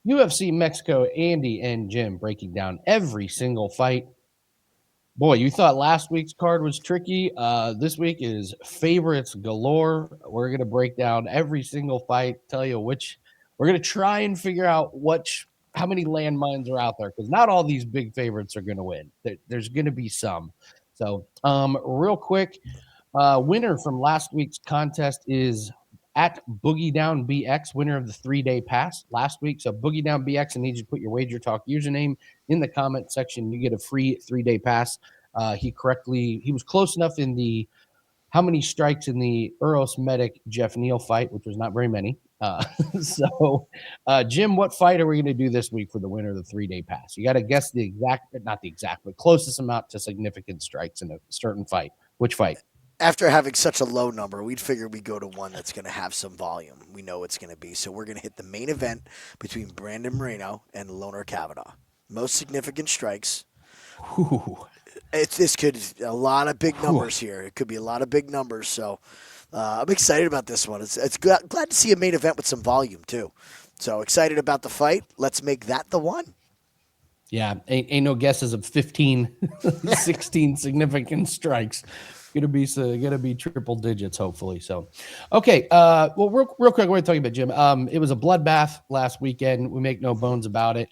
UFC Mexico, Andy and Jim breaking down every single fight. Boy, you thought last week's card was tricky. This week is favorites galore. We're going to break down every single fight, tell you which. We're going to try and figure out how many landmines are out there because not all these big favorites are going to win. There's going to be some. So, real quick, winner from last week's contest is at Boogie Down BX, winner of the 3-day pass last week. So Boogie Down BX, I need you to put your Wager Talk username in the comment section. You get a free 3-day pass. He was close enough in the how many strikes in the Eros Medic Jeff Neal fight, which was not very many. Jim, what fight are we going to do this week for the winner of the 3-day pass? You got to guess not the exact, but closest amount to significant strikes in a certain fight. Which fight? After having such a low number, we'd figure we go to one that's going to have some volume. We know it's going to be. So we're going to hit the main event between Brandon Moreno and Loner Kavanagh. Most significant strikes. Ooh. This could a lot of big numbers here. It could be a lot of big numbers. So I'm excited about this one. It's glad to see a main event with some volume too. So excited about the fight. Let's make that the one. Yeah, ain't no guesses of 15, 16 significant strikes. Gonna be triple digits, hopefully. So, okay. Well, real quick, we're talking about Jim. It was a bloodbath last weekend. We make no bones about it.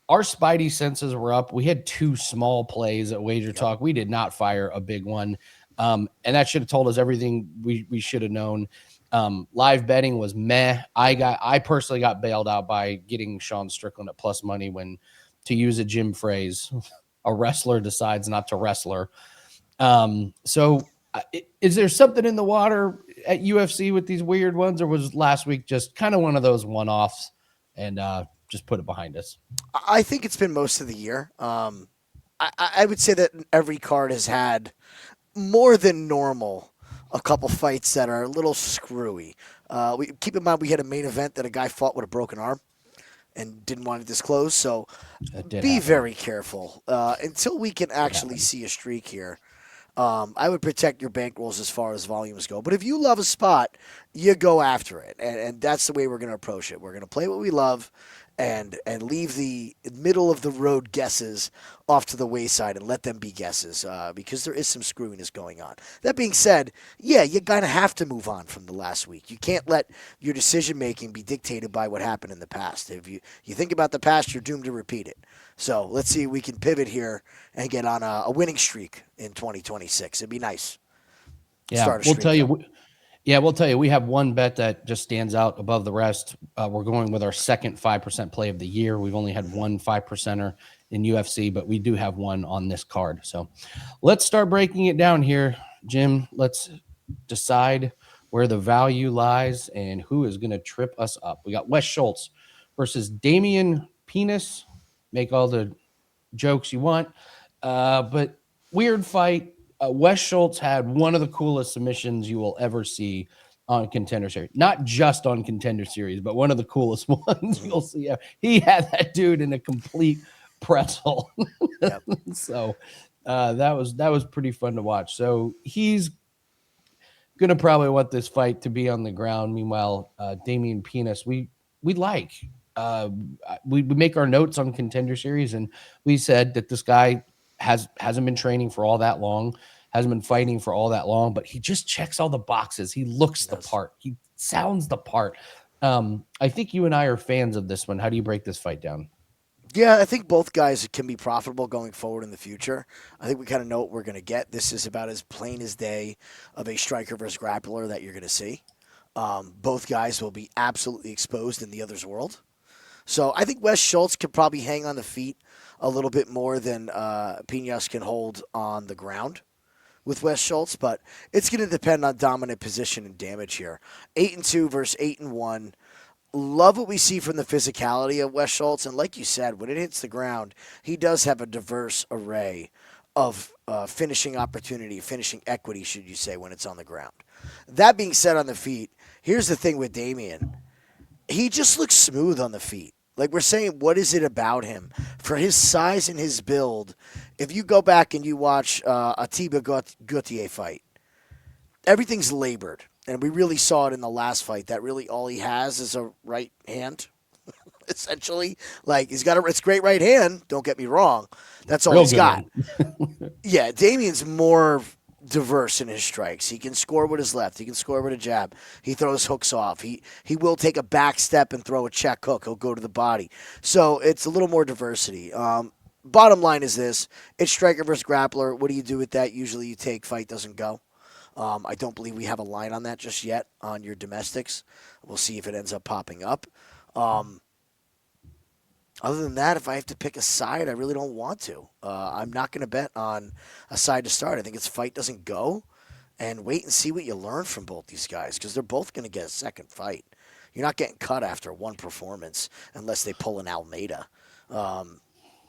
Our spidey senses were up. We had 2 small plays at Wager Talk. We did not fire a big one, and that should have told us everything we should have known. Live betting was meh. I personally got bailed out by getting Sean Strickland at plus money when, to use a Jim phrase, a wrestler decides not to wrestler. Is there something in the water at UFC with these weird ones, or was last week just kind of one of those one-offs and just put it behind us? I think it's been most of the year. I would say that every card has had more than normal a couple fights that are a little screwy. Keep in mind we had a main event that a guy fought with a broken arm and didn't want to disclose. So be very careful until we can actually see a streak here. I would protect your bankrolls as far as volumes go. But if you love a spot, you go after it. And that's the way we're going to approach it. We're going to play what we love and leave the middle of the road guesses off to the wayside and let them be guesses because there is some screwiness going on. That being said, yeah, you're going to have to move on from the last week. You can't let your decision making be dictated by what happened in the past. If you think about the past, you're doomed to repeat it. So let's see if we can pivot here and get on a winning streak in 2026. It'd be nice. Yeah, we'll tell you. Yeah, we'll tell you. We have one bet that just stands out above the rest. We're going with our second 5% play of the year. We've only had one 5%er in UFC, but we do have one on this card. So let's start breaking it down here, Jim. Let's decide where the value lies and who is going to trip us up. We got Wes Schultz versus Damian Pinas. Make all the jokes you want, but weird fight. Wes Schultz had one of the coolest submissions you will ever see on Contender Series. Not just on Contender Series, but one of the coolest ones you'll see. He had that dude in a complete pretzel. Yep. So that was pretty fun to watch. So he's going to probably want this fight to be on the ground. Meanwhile, Damian Pinas, we like. We make our notes on Contender Series, and we said that this guy hasn't been training for all that long, hasn't been fighting for all that long, but he just checks all the boxes. He looks the part. He sounds the part. I think you and I are fans of this one. How do you break this fight down? Yeah, I think both guys can be profitable going forward in the future. I think we kind of know what we're going to get. This is about as plain as day of a striker versus grappler that you're going to see. Both guys will be absolutely exposed in the other's world. So I think Wes Schultz could probably hang on the feet a little bit more than Pinas can hold on the ground with Wes Schultz, but it's going to depend on dominant position and damage here. 8-2 versus 8-1. Love what we see from the physicality of Wes Schultz, and like you said, when it hits the ground, he does have a diverse array of finishing opportunity, finishing equity, should you say, when it's on the ground. That being said, on the feet, here's the thing with Damian. He just looks smooth on the feet. Like we're saying, what is it about him? For his size and his build, if you go back and you watch a Tiba Gautier fight, everything's labored. And we really saw it in the last fight, that really all he has is a right hand. essentially. Like he's got it's great right hand. Don't get me wrong. That's all Real he's good got. one. Yeah, Damian's more diverse in his strikes. He can score with his left. He can score with a jab. He throws hooks off. He will take a back step and throw a check hook. He'll go to the body. So it's a little more diversity. Bottom line is this: it's striker versus grappler. What do you do with that? Usually, you take fight doesn't go. I don't believe we have a line on that just yet on your domestics. We'll see if it ends up popping up. Other than that, if I have to pick a side, I really don't want to. I'm not going to bet on a side to start. I think it's fight doesn't go, and wait and see what you learn from both these guys because they're both going to get a second fight. You're not getting cut after one performance unless they pull an Almeida.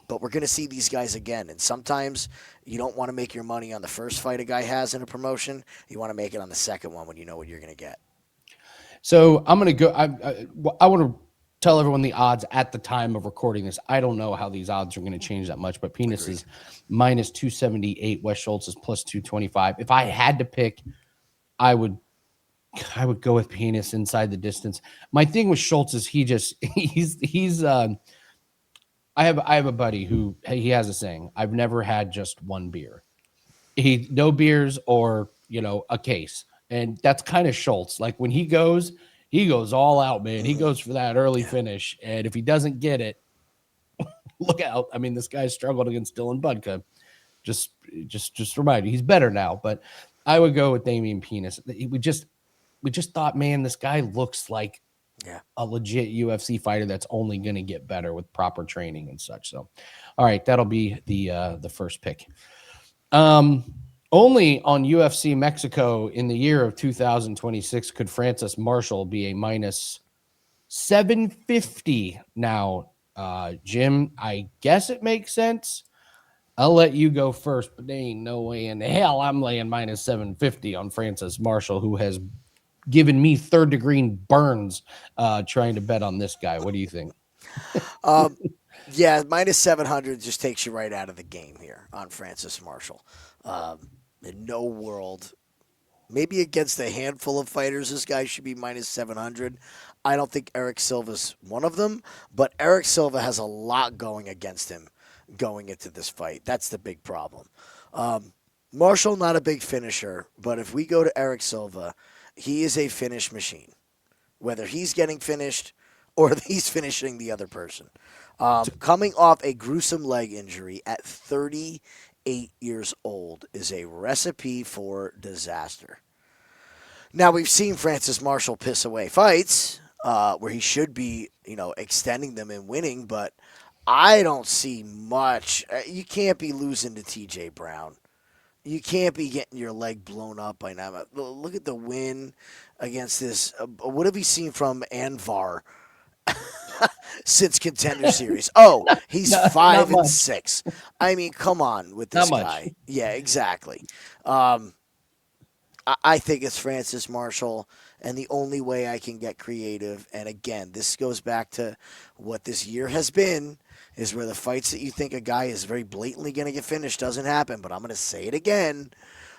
But we're going to see these guys again. And sometimes you don't want to make your money on the first fight a guy has in a promotion. You want to make it on the second one when you know what you're going to get. So I'm going to go. I want to tell everyone the odds at the time of recording this. I don't know how these odds are going to change that much, but Pinas is minus 278. Wes Schultz is plus 225. If I had to pick, I would go with Pinas inside the distance. My thing with Schultz is he's I have a buddy who he has a saying, I've never had just one beer. No beers or, a case. And that's kind of Schultz. Like when he goes all out, man. He goes for that early finish. And if he doesn't get it, look out. I mean, this guy struggled against Dylan Budka. Just remind you, he's better now. But I would go with Damian Pinas. We just thought, man, this guy looks like a legit UFC fighter that's only going to get better with proper training and such. So, all right, that'll be the first pick. Only on UFC Mexico in the year of 2026 could Francis Marshall be a minus 750 now. Jim, I guess it makes sense. I'll let you go first, but there ain't no way in the hell I'm laying minus 750 on Francis Marshall, who has given me third degree burns trying to bet on this guy. What do you think? Yeah, minus 700 just takes you right out of the game here on Francis Marshall. In no world, maybe against a handful of fighters, this guy should be minus 700. I don't think Eric Silva's one of them, but Eric Silva has a lot going against him going into this fight. That's the big problem. Marshall, not a big finisher, but if we go to Eric Silva, he is a finish machine, whether he's getting finished or he's finishing the other person. Coming off a gruesome leg injury at 38 years old is a recipe for disaster. Now, we've seen Francis Marshall piss away fights where he should be, extending them and winning, but I don't see much. You can't be losing to TJ Brown. You can't be getting your leg blown up by now. Look at the win against this. What have we seen from Anvar since Contender Series? Oh, he's 5-6. I mean, come on with this guy. Yeah, exactly. I think it's Francis Marshall, and the only way I can get creative, and again, this goes back to what this year has been, is where the fights that you think a guy is very blatantly going to get finished doesn't happen. But I'm going to say it again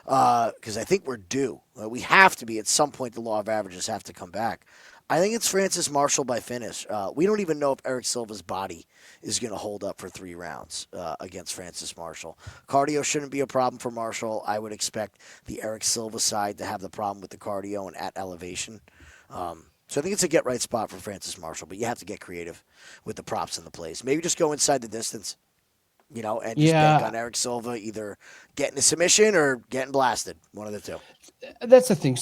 because I think we're due. We have to be at some point. The law of averages have to come back. I think it's Francis Marshall by finish. We don't even know if Eric Silva's body is going to hold up for 3 rounds against Francis Marshall. Cardio shouldn't be a problem for Marshall. I would expect the Eric Silva side to have the problem with the cardio and at elevation. So I think it's a get-right spot for Francis Marshall, but you have to get creative with the props and the plays. Maybe just go inside the distance, and just bank on Eric Silva either getting a submission or getting blasted, one of the two. That's the thing.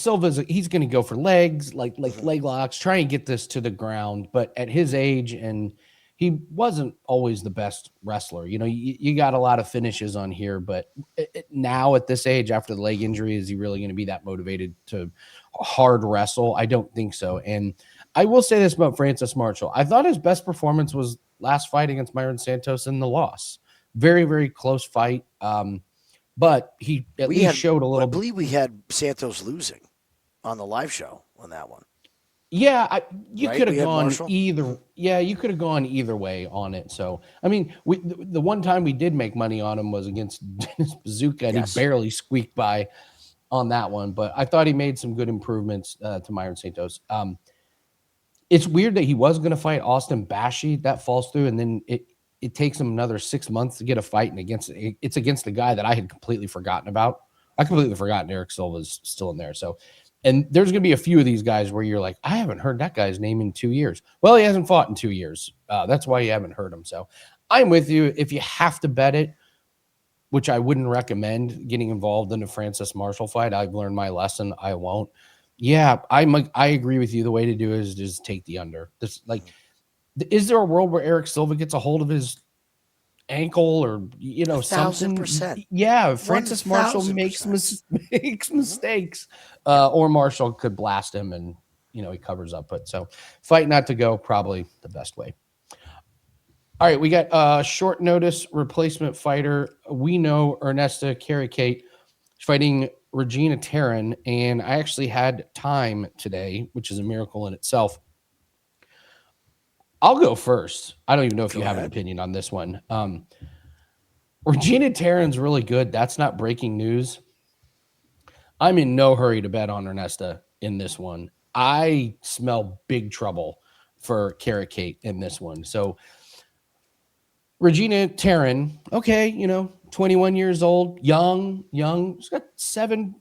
He's going to go for legs, like leg locks, try and get this to the ground. But at his age, and he wasn't always the best wrestler. You got a lot of finishes on here, but now at this age, after the leg injury, is he really going to be that motivated to hard wrestle? I don't think so. And I will say this about Francis Marshall. I thought his best performance was last fight against Myron Santos in the loss. Very, very close fight. But he at least showed a little I believe we had Santos losing on the live show on that one. Yeah, you could have gone either. Yeah, you could have gone either way on it. So, I mean, the one time we did make money on him was against Dennis Bazooka, and he barely squeaked by on that one. But I thought he made some good improvements to Myron Santos. It's weird that he was going to fight Austin Bashi. That falls through, and then it takes him another 6 months to get a fight, and it's against a guy that I had completely forgotten about. I completely forgotten Eric Silva's still in there. So, and there's going to be a few of these guys where you're like, I haven't heard that guy's name in 2 years. Well, he hasn't fought in 2 years. That's why you haven't heard him. So I'm with you. If you have to bet it, which I wouldn't recommend getting involved in a Francis Marshall fight. I've learned my lesson. I won't. Yeah, I agree with you. The way to do it is just take the under. This is there a world where Eric Silva gets a hold of his ankle or something? 1,000%. Yeah, Francis Marshall makes mistakes, or Marshall could blast him and he covers up. But so fight not to go, probably the best way. All right, we got short notice replacement fighter. We know Ernesta Kareckaite fighting Regina Tarin, and I actually had time today, which is a miracle in itself. I'll go first. I don't even know if you have an opinion on this one. Regina Tarin's really good. That's not breaking news. I'm in no hurry to bet on Ernesta in this one. I smell big trouble for Kareckaite in this one. So Regina Tarin, okay, 21 years old, young. She's got 7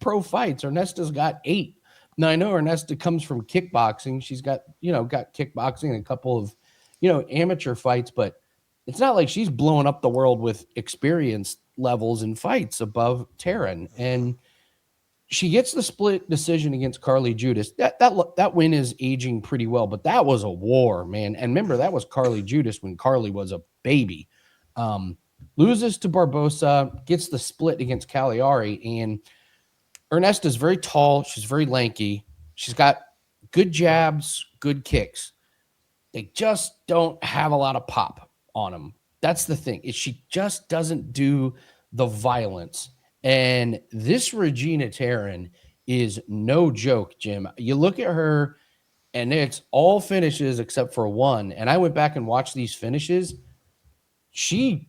pro fights. Ernesta's got 8. Now I know Ernesta comes from kickboxing. She's got kickboxing and a couple of, amateur fights, but it's not like she's blowing up the world with experience levels in fights above Tarin. And she gets the split decision against Carly Judas. That win is aging pretty well, but that was a war, man. And remember, that was Carly Judas when Carly was a baby. Loses to Barbosa, gets the split against Cagliari, and Ernesta's very tall. She's very lanky. She's got good jabs, good kicks. They just don't have a lot of pop on them. That's the thing. She just doesn't do the violence. And this Regina Tarin is no joke, Jim. You look at her, and it's all finishes except for one. And I went back and watched these finishes. She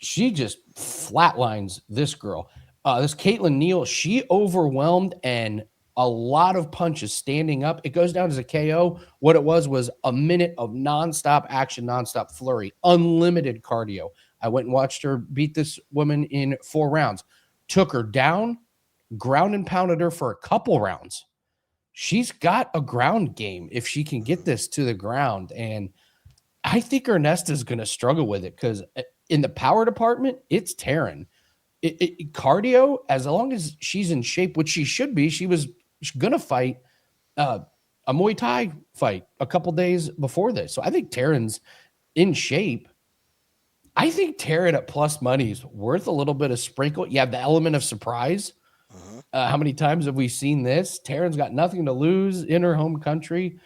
just flatlines this girl. This Caitlin Neal, she overwhelmed and a lot of punches standing up. It goes down as a KO. What it was a minute of nonstop action, nonstop flurry, unlimited cardio. I went and watched her beat this woman in 4 rounds. Took her down, ground and pounded her for a couple rounds. She's got a ground game if she can get this to the ground. And I think Ernesta is going to struggle with it because in the power department, it's Tarin. Cardio, as long as she's in shape, which she should be, she's going to fight a Muay Thai fight a couple days before this. So I think Tarin's in shape. I think Tarin at plus money is worth a little bit of sprinkle. You have the element of surprise. How many times have we seen this? Tarin's got nothing to lose in her home country.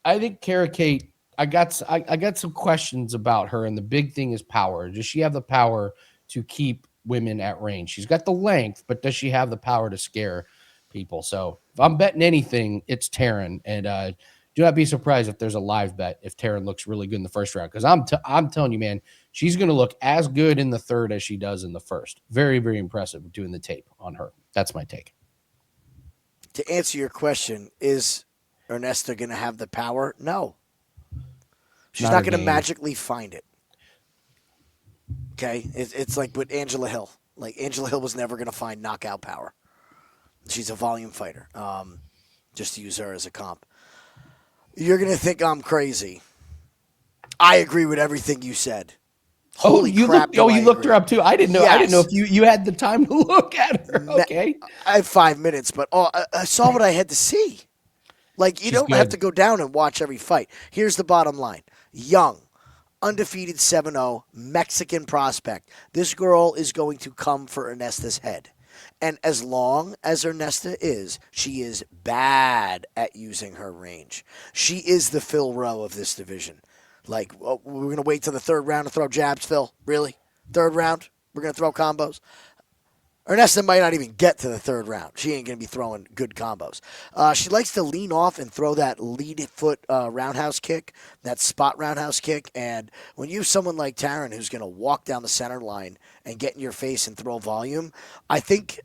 I think Kareckaite, I got some questions about her, and the big thing is power. Does she have the power to keep women at range? She's got the length, but does she have the power to scare people? So if I'm betting anything, it's Tarin. And do not be surprised if there's a live bet if Tarin looks really good in the first round, because I'm telling you, man, she's going to look as good in the third as she does in the first. Very, very impressive doing the tape on her. That's my take. To answer your question, is Ernesta going to have the power? No. She's not going to magically find it. Okay? It's like with Angela Hill. Like, Angela Hill was never going to find knockout power. She's a volume fighter. Just to use her as a comp. You're going to think I'm crazy. I agree with everything you said. Holy crap. You looked her up too. I didn't know. Yes. I didn't know if you had the time to look at her. Okay. I had 5 minutes, but I saw what I had to see. Like, you don't have to go down and watch every fight. Here's the bottom line. Young, undefeated 7-0, Mexican prospect. This girl is going to come for Ernesta's head. And as long as Ernesta is, she is bad at using her range. She is the Phil Rowe of this division. Like, we're going to wait till the third round to throw jabs, Phil? Really? Third round? We're going to throw combos? Ernesta might not even get to the third round. She ain't going to be throwing good combos. She likes to lean off and throw that lead foot roundhouse kick, that spot roundhouse kick. And when you have someone like Tarin who's going to walk down the center line and get in your face and throw volume, I think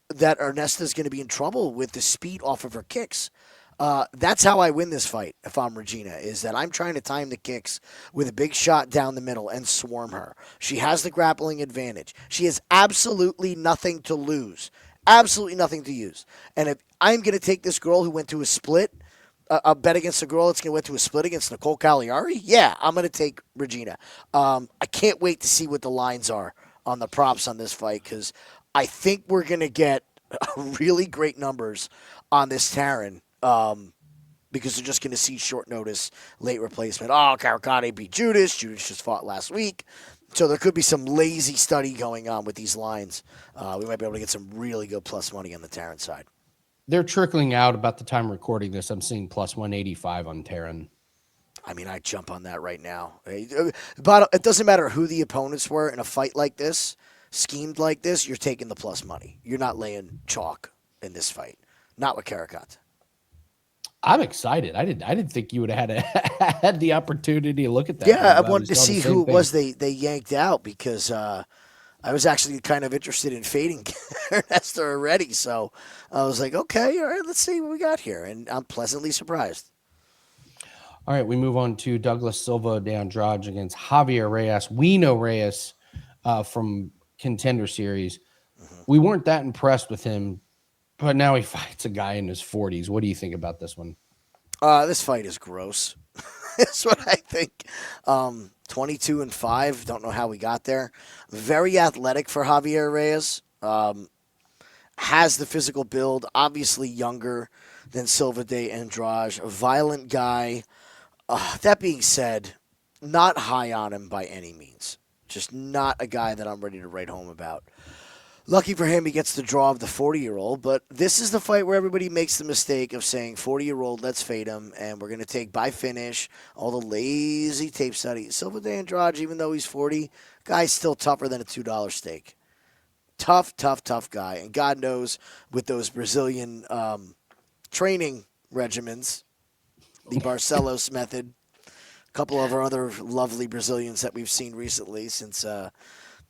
that Ernesta is going to be in trouble with the speed off of her kicks. That's how I win this fight if I'm Regina, is that I'm trying to time the kicks with a big shot down the middle and swarm her. She has the grappling advantage. She has absolutely nothing to lose. Absolutely nothing to use. And if I'm going to take this girl who went to a split, a bet against a girl that's going to went to a split against Nicole Cagliari, yeah, I'm going to take Regina. I can't wait to see what the lines are on the props on this fight because I think we're going to get really great numbers on this Tarin. Because they're just going to see short notice, late replacement. Oh, Kareckaite beat Judas. Judas just fought last week. So there could be some lazy study going on with these lines. We might be able to get some really good plus money on the Tarin side. They're trickling out about the time recording this. I'm seeing plus 185 on Tarin. I mean, I jump on that right now. But it doesn't matter who the opponents were in a fight like this, schemed like this, you're taking the plus money. You're not laying chalk in this fight. Not with Kareckaite. I'm excited. I didn't think you would have had the opportunity to look at that. Yeah, I wanted to see who it was they yanked out because I was actually kind of interested in fading Ernesto already. So I was like, okay, all right, let's see what we got here. And I'm pleasantly surprised. All right, we move on to Douglas Silva de Andrade against Javier Reyes. We know Reyes from Contender Series. Mm-hmm. We weren't that impressed with him, but now he fights a guy in his 40s. What do you think about this one? This fight is gross. That's what I think. 22-5. Don't know how we got there. Very athletic for Javier Reyes. Has the physical build. Obviously younger than Silva de Andrade. A violent guy. That being said, not high on him by any means. Just not a guy that I'm ready to write home about. Lucky for him, he gets the draw of the 40-year-old, but this is the fight where everybody makes the mistake of saying 40-year-old, let's fade him, and we're going to take by finish all the lazy tape study. Silva de Andrade, even though he's 40, guy's still tougher than a $2 steak. Tough guy, and God knows with those Brazilian training regimens, the Barcelos method, a couple of our other lovely Brazilians that we've seen recently since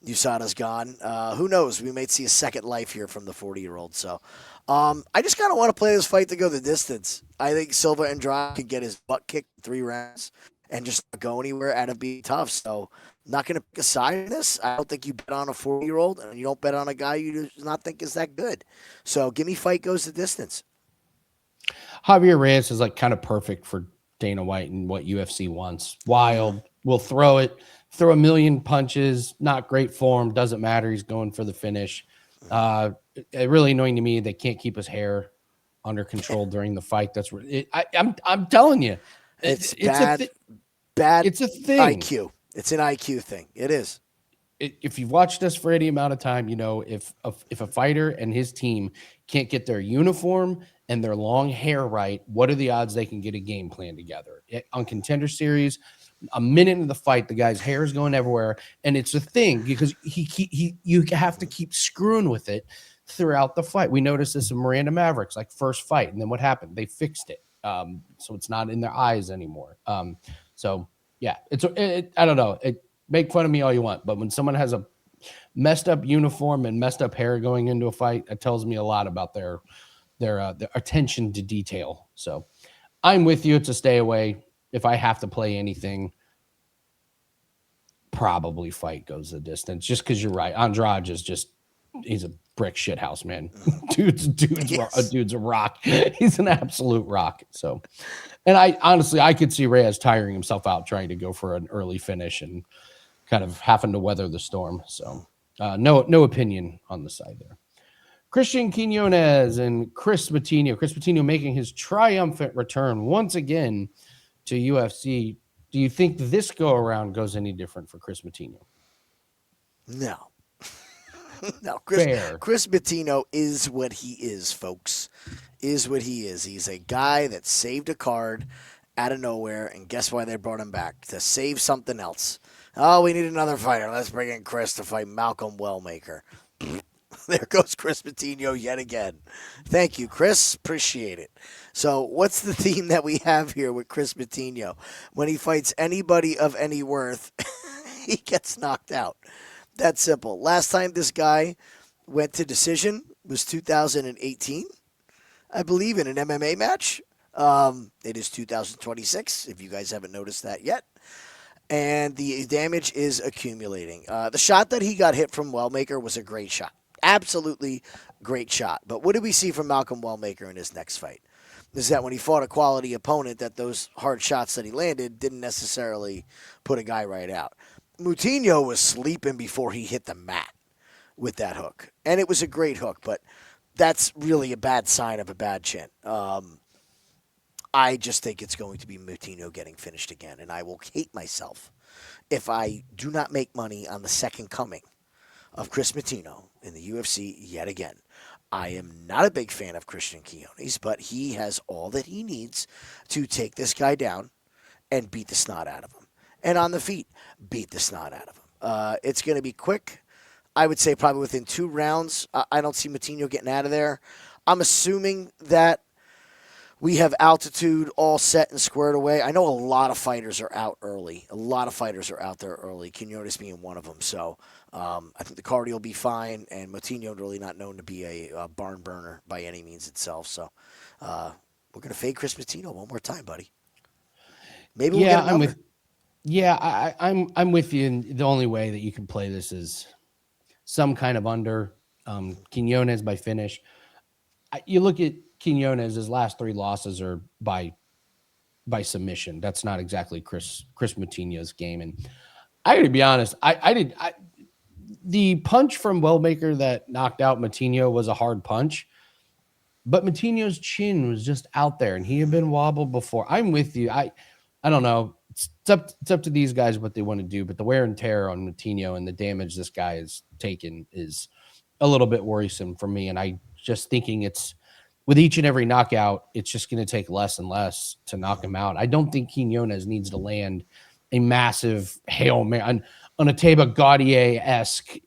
USADA's gone. Who knows? We might see a second life here from the 40-year-old. So I just kind of want to play this fight to go the distance. I think Silva Andrade could get his butt kicked in 3 rounds and just not go anywhere out of being tough. So I'm not going to pick a side in this. I don't think you bet on a 40-year-old, and you don't bet on a guy you do not think is that good. So give me fight goes the distance. Javier Reyes is like kind of perfect for Dana White and what UFC wants. Wild, will throw it. Throw a million punches, not great form, doesn't matter. He's going for the finish. Really annoying to me. They can't keep his hair under control during the fight. That's I'm telling you, it's bad. It's a thing. IQ. It's an IQ thing. It is. If you've watched us for any amount of time, you know if a fighter and his team can't get their uniform and their long hair right, what are the odds they can get a game plan together? On Contender Series, a minute into the fight, the guy's hair is going everywhere, and it's a thing because you have to keep screwing with it throughout the fight. We noticed this in Miranda Mavericks, like first fight, and then what happened? They fixed it, so it's not in their eyes anymore. So yeah, I don't know. Make fun of me all you want, but when someone has a messed up uniform and messed up hair going into a fight, it tells me a lot about their attention to detail. So I'm with you. It's a stay away. If I have to play anything, probably fight goes the distance. Just because you're right, Andrade is he's a brick shit house, man. Dude's a rock. He's an absolute rock. So, and I honestly could see Reyes tiring himself out trying to go for an early finish and kind of having to weather the storm. So, no opinion on the side there. Christian Quinonez and Chris Moutinho. Chris Moutinho making his triumphant return once again to UFC. Do you think this go around goes any different for Chris Moutinho? No. No, Chris Moutinho is what he is, folks. Is what he is. He's a guy that saved a card out of nowhere, and guess why they brought him back? To save something else. Oh, we need another fighter. Let's bring in Chris to fight Malcolm Wellmaker. There goes Chris Moutinho yet again. Thank you, Chris. Appreciate it. So what's the theme that we have here with Chris Moutinho? When he fights anybody of any worth, he gets knocked out. That's simple. Last time this guy went to decision was 2018, I believe, in an MMA match. It is 2026, if you guys haven't noticed that yet. And the damage is accumulating. The shot that he got hit from Wellmaker was a great shot. Absolutely great shot. But what did we see from Malcolm Wellmaker in his next fight? Is that when he fought a quality opponent, that those hard shots that he landed didn't necessarily put a guy right out. Moutinho was sleeping before he hit the mat with that hook. And it was a great hook, but that's really a bad sign of a bad chin. I just think it's going to be Moutinho getting finished again, and I will hate myself if I do not make money on the second coming of Chris Moutinho in the UFC yet again. I am not a big fan of Christian Quinonez, but he has all that he needs to take this guy down and beat the snot out of him. And on the feet, beat the snot out of him. It's going to be quick. I would say probably within 2 rounds. I don't see Moutinho getting out of there. I'm assuming that we have altitude all set and squared away. I know a lot of fighters are out early. A lot of fighters are out there early, Quinonez being one of them. So I think the cardio will be fine, and Moutinho really not known to be a barn burner by any means itself. So we're going to fade Chris Moutinho one more time, buddy. Maybe we'll get another. I'm with you. And the only way that you can play this is some kind of under. Quinonez by finish. You look at Quinonez, his last 3 losses are by submission. That's not exactly Chris Moutinho's game. And I got to be honest, the punch from Wellmaker that knocked out Moutinho was a hard punch, but Moutinho's chin was just out there, and he had been wobbled before. I'm with you. I don't know. It's up to these guys what they want to do, but the wear and tear on Moutinho and the damage this guy has taken is a little bit worrisome for me. And I just thinking it's with each and every knockout, it's just going to take less and less to knock him out. I don't think Quinonez needs to land a massive Hail Mary on a Teba Gaudier-esque,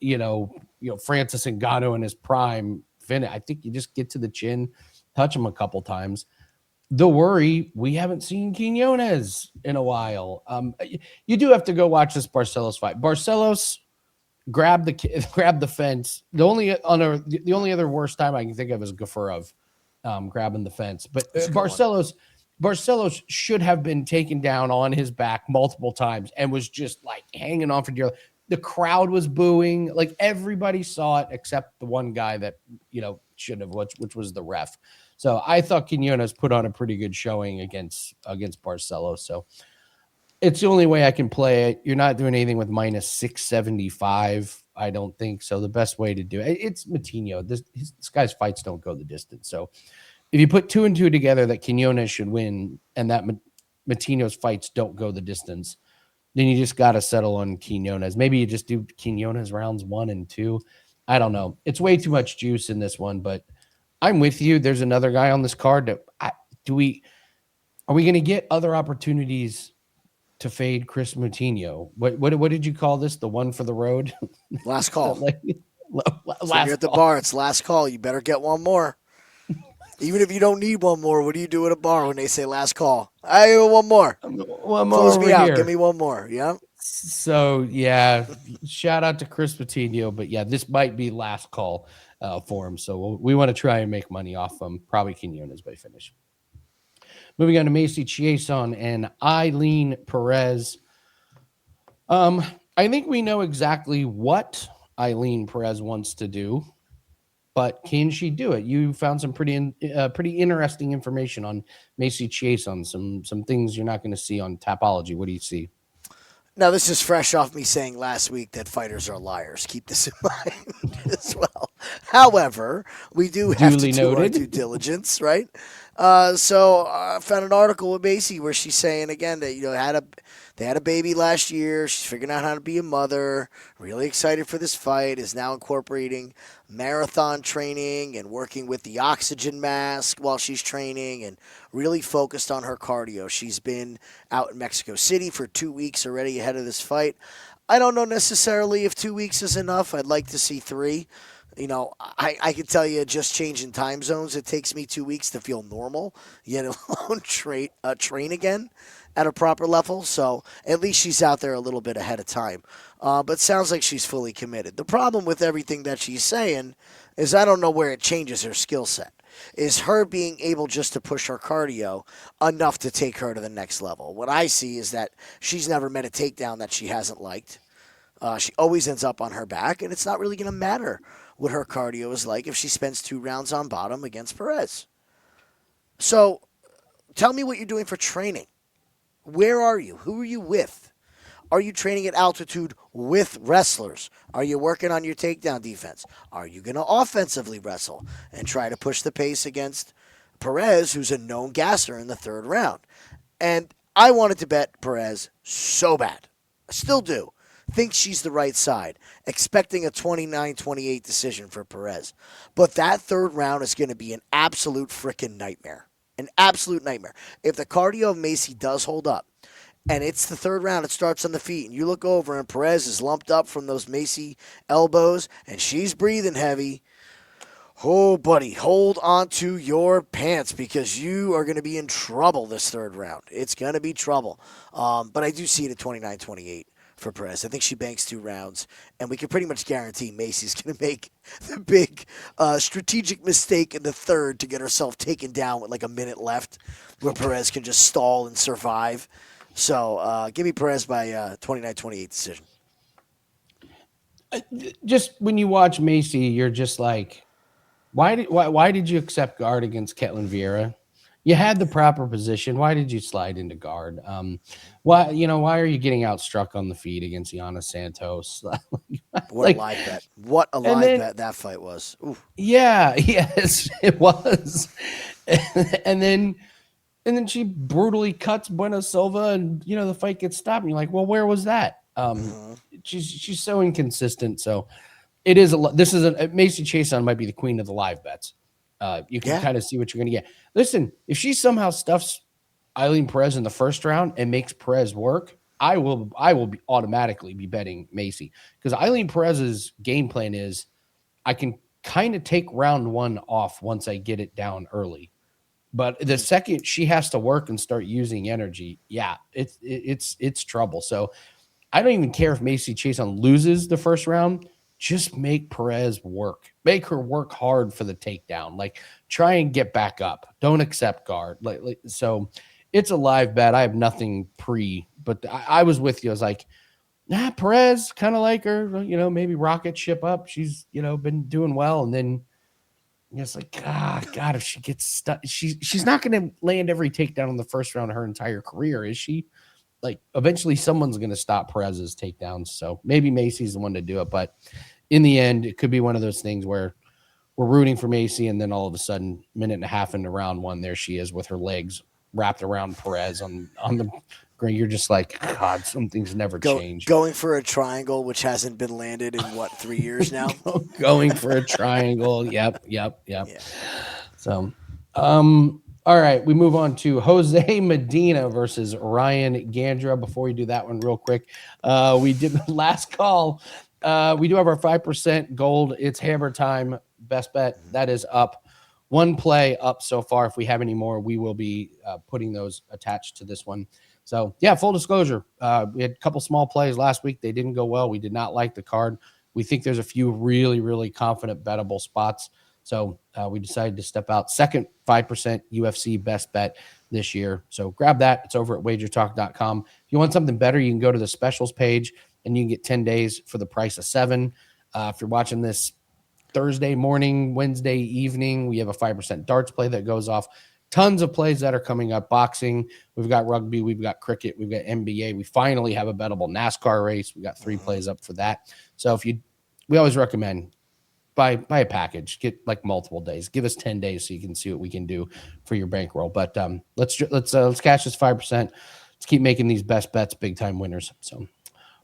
Francis Ngannou in his prime finish. I think you just get to the chin, touch him a couple times. The worry, we haven't seen Quinonez in a while. You do have to go watch this Barcelos fight. Barcelos grabbed the fence. The only other worst time I can think of is Gafurov grabbing the fence. But Barcelos should have been taken down on his back multiple times and was just like hanging on for dear life. The crowd was booing. Like everybody saw it except the one guy that shouldn't have, which was the ref. So I thought Quinonez put on a pretty good showing against Barcelos. So it's the only way I can play it. You're not doing anything with minus 675, I don't think. So the best way to do it, it's Moutinho. This guy's fights don't go the distance. So if you put 2 and 2 together that Quinonez should win and that Moutinho's fights don't go the distance, then you just got to settle on Quinonez. Maybe you just do Quinonez rounds 1 and 2. I don't know. It's way too much juice in this one, but I'm with you. There's another guy on this card that are we going to get other opportunities to fade Chris Moutinho? What did you call this? The one for the road? Last call. Last you're at the bar. It's last call. You better get one more. Even if you don't need one more, what do you do at a bar when they say last call? I have one more. One more. Close me out. Give me one more. Yeah. So yeah, shout out to Chris Moutinho, but yeah, this might be last call for him. So we want to try and make money off him. Probably Quinonez by finish. Moving on to Macy Chiasson and Eileen Perez. I think we know exactly what Eileen Perez wants to do, but can she do it? You found some pretty interesting information on Macy Chiasson, some things you're not going to see on Tapology. What do you see? Now, this is fresh off me saying last week that fighters are liars. Keep this in mind as well. However, we do have to do our due diligence, right? So I found an article with Macy where she's saying again that they had a baby last year. She's figuring out how to be a mother. Really excited for this fight. Is now incorporating marathon training and working with the oxygen mask while she's training and really focused on her cardio. She's been out in Mexico City for 2 weeks already ahead of this fight. I don't know necessarily if 2 weeks is enough. I'd like to see 3. I can tell you just changing time zones, it takes me 2 weeks to feel normal, yet alone train again. at a proper level. So at least she's out there a little bit ahead of time. But sounds like she's fully committed. The problem with everything that she's saying is I don't know where it changes her skill set. Is her being able just to push her cardio enough to take her to the next level? What I see is that she's never met a takedown that she hasn't liked. She always ends up on her back, and it's not really going to matter what her cardio is like if she spends 2 rounds on bottom against Perez. So tell me what you're doing for training. Where are you? Who are you with? Are you training at altitude with wrestlers? Are you working on your takedown defense? Are you going to offensively wrestle and try to push the pace against Perez, who's a known gasser in the 3rd round? And I wanted to bet Perez so bad. I still do. Think she's the right side. Expecting a 29-28 decision for Perez. But that 3rd round is going to be an absolute freaking nightmare. An absolute nightmare. If the cardio of Macy does hold up, and it's the 3rd round, it starts on the feet, and you look over and Perez is lumped up from those Macy elbows, and she's breathing heavy. Oh, buddy, hold on to your pants because you are going to be in trouble this 3rd round. It's going to be trouble. But I do see it at 29-28 for Perez. I think she banks 2 rounds, and we can pretty much guarantee Macy's going to make the big strategic mistake in the 3rd to get herself taken down with like a minute left where Perez can just stall and survive. So give me Perez by 29-28 decision. Just when you watch Macy, you're just like, why did you accept guard against Ketlin Vera? You had the proper position. Why did you slide into guard? Why are you getting outstruck on the feet against Yana Santos? What a live bet! What a live bet that fight was. Ooh. Yeah, yes, it was. and then she brutally cuts Bunes Silva, and the fight gets stopped. And you're like, well, where was that? She's so inconsistent. So it is Macy Chiasson might be the queen of the live bets. You can kind of see what you're going to get. Listen, if she somehow stuffs Eileen Perez in the 1st round and makes Perez work, I will automatically be betting Macy, because Eileen Perez's game plan is I can kind of take round 1 off once I get it down early. But the second she has to work and start using energy, it's trouble. So I don't even care if Macy Chiasson loses the 1st round. Just make Perez work. Make her work hard for the takedown. Like, try and get back up. Don't accept guard. So it's a live bet. I have nothing but I was with you. I was like, Perez, kind of like her, maybe rocket ship up. She's, been doing well. And then it's like, God, if she gets stuck, she's not going to land every takedown in the 1st round of her entire career, is she? Like, eventually someone's going to stop Perez's takedowns. So maybe Macy's the one to do it. But in the end, it could be one of those things where we're rooting for Macy, and then all of a sudden, minute and a half into round 1, there she is with her legs wrapped around Perez on the green. You're just like, God, some things never change. Going for a triangle, which hasn't been landed in 3 years now? Going for a triangle. Yep. Yeah. So, all right, we move on to Jose Medina versus Ryan Gandra. Before we do that one real quick, we did the last call. We do have our 5% gold. It's hammer time. Best bet, that is up. 1 play up so far. If we have any more, we will be putting those attached to this one. So, yeah, full disclosure, we had a couple small plays last week. They didn't go well. We did not like the card. We think there's a few really, really confident bettable spots. So we decided to step out. Second 5% UFC best bet this year. So grab that. It's over at wagertalk.com. If you want something better, you can go to the specials page and you can get 10 days for the price of 7. If you're watching this Thursday morning, Wednesday evening, we have a 5% darts play that goes off. Tons of plays that are coming up. Boxing, we've got rugby, we've got cricket, we've got NBA. We finally have a bettable NASCAR race. We got 3 plays up for that. So we always recommend buy a package, get like multiple days. Give us 10 days so you can see what we can do for your bankroll. But let's catch this 5%. Let's keep making these best bets big time winners. So,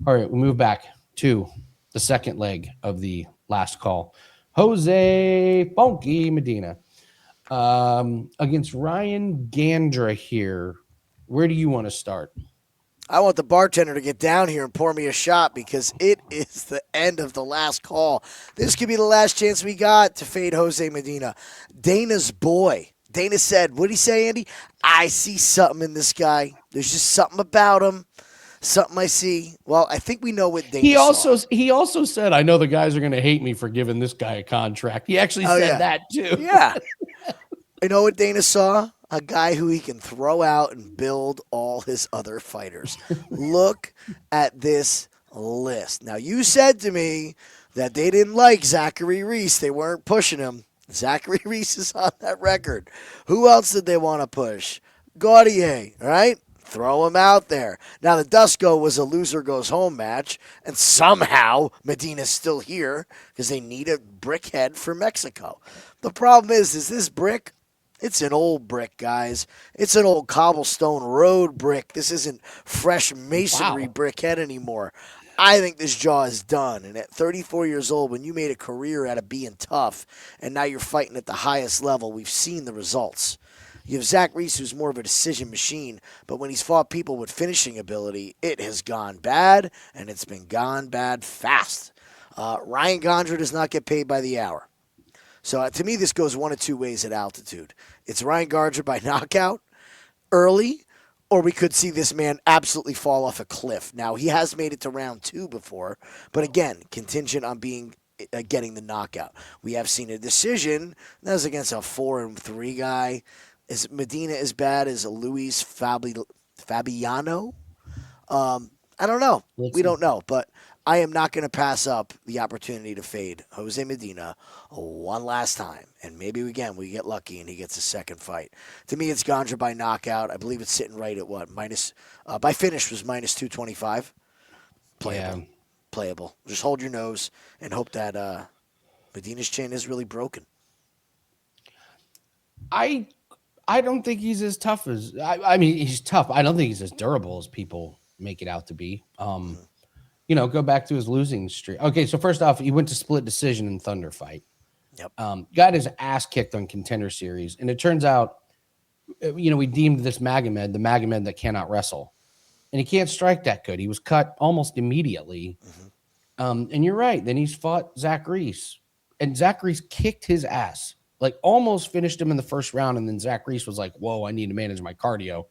all right, we move back to the second leg of the last call. Jose Funky Medina against Ryan Gandra here. Where do you want to start? I want the bartender to get down here and pour me a shot because it is the end of the last call. This could be the last chance we got to fade Jose Medina. Dana's boy, Dana said, what did he say, Andy? I see something in this guy. There's just something about him. Something I see. Well, I think we know what Dana saw. He also said, I know the guys are going to hate me for giving this guy a contract. He actually said that too. Yeah. You know what Dana saw? A guy who he can throw out and build all his other fighters. Look at this list. Now, you said to me that they didn't like Zachary Reese. They weren't pushing him. Zachary Reese is on that record. Who else did they want to push? Gaudier, right? Throw him out there. Now, the Dusko was a loser goes home match, and somehow Medina's still here because they need a brickhead for Mexico. The problem is this brick? It's an old brick, guys. It's an old cobblestone road brick. This isn't fresh masonry brickhead anymore. I think this jaw is done. And at 34 years old, when you made a career out of being tough, and now you're fighting at the highest level, we've seen the results. You have Zach Reese, who's more of a decision machine, but when he's fought people with finishing ability, it has gone bad, and it's been gone bad fast. Ryan Gandra does not get paid by the hour. So to me, this goes one of two ways at altitude. It's Ryan Gardner by knockout early, or we could see this man absolutely fall off a cliff. Now, he has made it to round 2 before, but again, contingent on getting the knockout. We have seen a decision. That was against a 4-3 guy. Is Medina as bad as Luis Fabiano? I don't know. We don't know, but I am not going to pass up the opportunity to fade Jose Medina one last time. And maybe, again, we get lucky and he gets a second fight. To me, it's Gandra by knockout. I believe it's sitting right at what? By finish was minus 225. Playable. Yeah. Playable. Just hold your nose and hope that Medina's chin is really broken. I don't think he's as tough as... I mean, he's tough. I don't think he's as durable as people make it out to be. Go back to his losing streak. Okay, so first off, he went to split decision in Thunder fight. Yep. Got his ass kicked on Contender Series. And it turns out, we deemed this Magomed the Magomed that cannot wrestle. And he can't strike that good. He was cut almost immediately. Mm-hmm. And you're right. Then he's fought Zach Reese. And Zach Reese kicked his ass. Like, almost finished him in the first round. And then Zach Reese was like, whoa, I need to manage my cardio.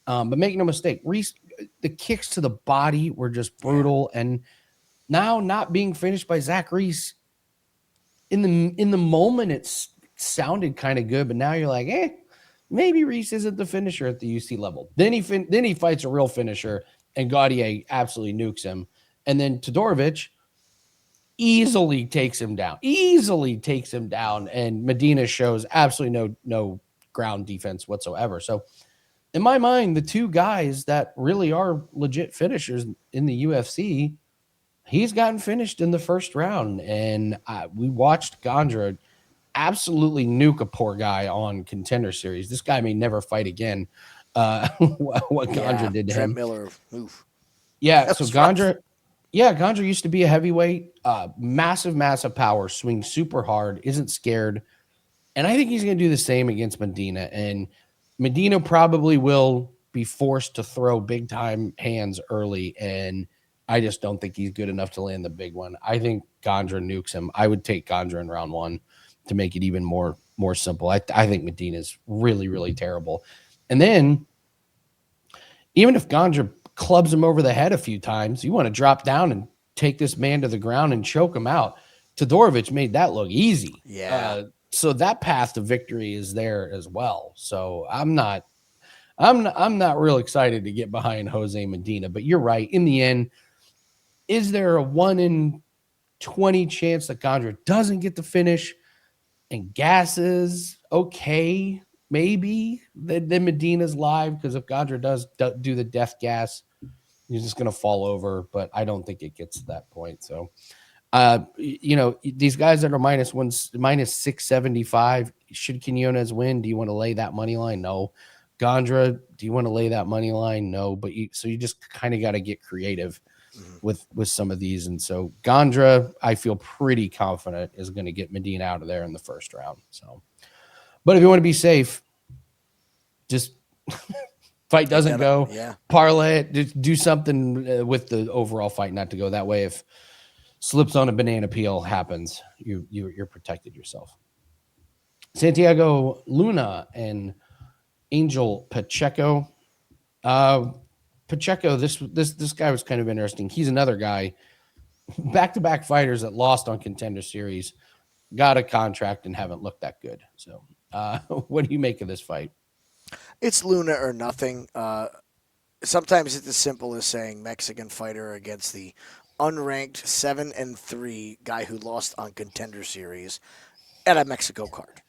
But make no mistake, Reese, the kicks to the body were just brutal. And now not being finished by Zach Reese, in the moment, it sounded kind of good. But now you're like, maybe Reese isn't the finisher at the UC level. Then he fights a real finisher, and Gaudier absolutely nukes him. And then Todorovic easily takes him down. And Medina shows absolutely no ground defense whatsoever. So in my mind, the two guys that really are legit finishers in the UFC, he's gotten finished in the first round. And we watched Gandra absolutely nuke a poor guy on Contender Series. This guy may never fight again. What Gandra did to him. Miller move. Yeah, so Gandra... Yeah, Gandra used to be a heavyweight, massive power, swings super hard, isn't scared. And I think he's going to do the same against Medina. And Medina probably will be forced to throw big-time hands early, and I just don't think he's good enough to land the big one. I think Gandra nukes him. I would take Gandra in round 1 to make it even more simple. I think Medina's really, really terrible. And then, even if Gandra clubs him over the head a few times, you want to drop down and take this man to the ground and choke him out. Todorovic made that look easy. Yeah. So that path to victory is there as well. So I'm not real excited to get behind Jose Medina, but you're right. In the end, is there a 1 in 20 chance that Gandra doesn't get the finish and gasses? Okay. Maybe then Medina's live, because if Gandra does do the death gas, he's just going to fall over. But I don't think it gets to that point. So, these guys that are minus 675, should Quinonez win? Do you want to lay that money line? No. Gandra, do you want to lay that money line? No. But you just kind of got to get creative with some of these. And so Gandra, I feel pretty confident, is going to get Medina out of there in the first round. So. But if you want to be safe, just fight doesn't go. Yeah. Parlay it. Just do something with the overall fight not to go that way. If slips on a banana peel happens, you're protected yourself. Santiago Luna and Angel Pacheco. Pacheco, this guy was kind of interesting. He's another guy, back-to-back fighters that lost on Contender Series, got a contract and haven't looked that good. So, what do you make of this fight? It's Luna or nothing. Sometimes it's as simple as saying Mexican fighter against the unranked 7-3 guy who lost on Contender Series at a Mexico card.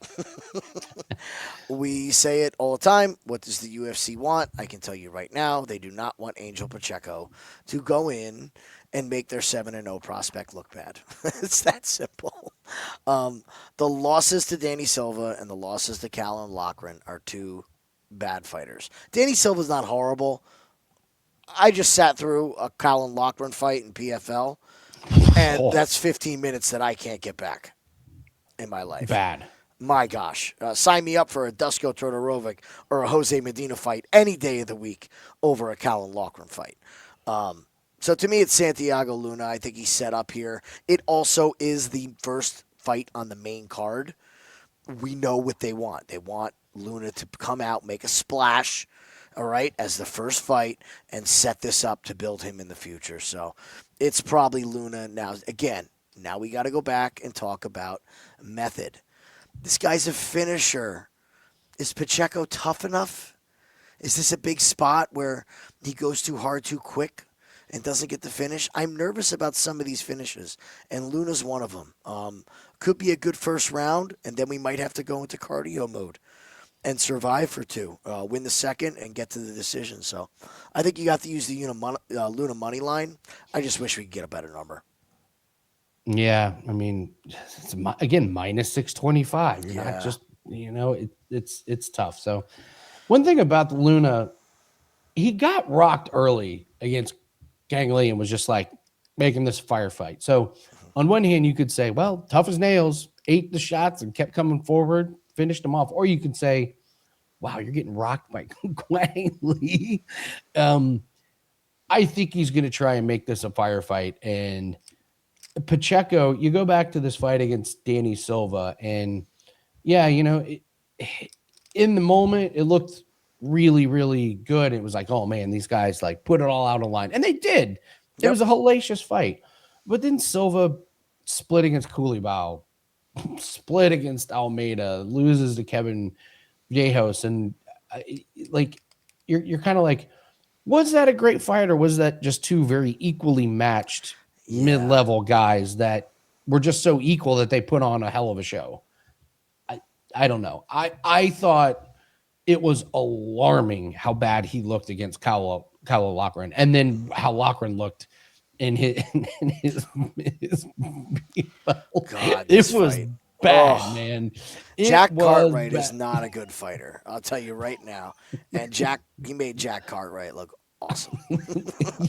We say it all the time. What does the UFC want? I can tell you right now, they do not want Angel Pacheco to go in and make their 7-0 prospect look bad. It's that simple. The losses to Danny Silva and the losses to Callum Loughran are two bad fighters. Danny Silva's not horrible. I just sat through a Callum Loughran fight in PFL, and that's 15 minutes that I can't get back in my life. Bad. My gosh. Sign me up for a Dusko Todorovic or a Jose Medina fight any day of the week over a Callum Loughran fight. So to me, it's Santiago Luna. I think he's set up here. It also is the first fight on the main card. We know what they want. They want Luna to come out, make a splash, all right, as the first fight, and set this up to build him in the future. So it's probably Luna. Now, again, now we got to go back and talk about method. This guy's a finisher. Is Pacheco tough enough? Is this a big spot where he goes too hard too quick and doesn't get the finish? I'm nervous about some of these finishes, and Luna's one of them. Could be a good first round, and then we might have to go into cardio mode and survive for two, win the second, and get to the decision. So I think you got to use the Luna money line. I just wish we could get a better number. Yeah, I mean, it's, again, minus 625. You're not just, it's tough. So one thing about Luna, he got rocked early against Gang Lee and was just like making this firefight. So on one hand, you could say, well, tough as nails, ate the shots and kept coming forward, finished them off. Or you could say, wow, you're getting rocked by Gang Lee. I think he's going to try and make this a firefight. And Pacheco, you go back to this fight against Danny Silva, and yeah, in the moment, it looked really, really good. It was like, oh man, these guys like put it all out on line, and they did. It was a hellacious fight. But then Silva split against Coulibaugh, split against Almeida, loses to Kevin Vallejos, and like you're kind of like, was that a great fight, or was that just two very equally matched mid-level guys that were just so equal that they put on a hell of a show? I don't know. I thought it was alarming how bad he looked against Kyle Loughran, and then how Loughran looked in his God, it was bad, man. Jack Cartwright is not a good fighter. I'll tell you right now. And he made Jack Cartwright look awesome.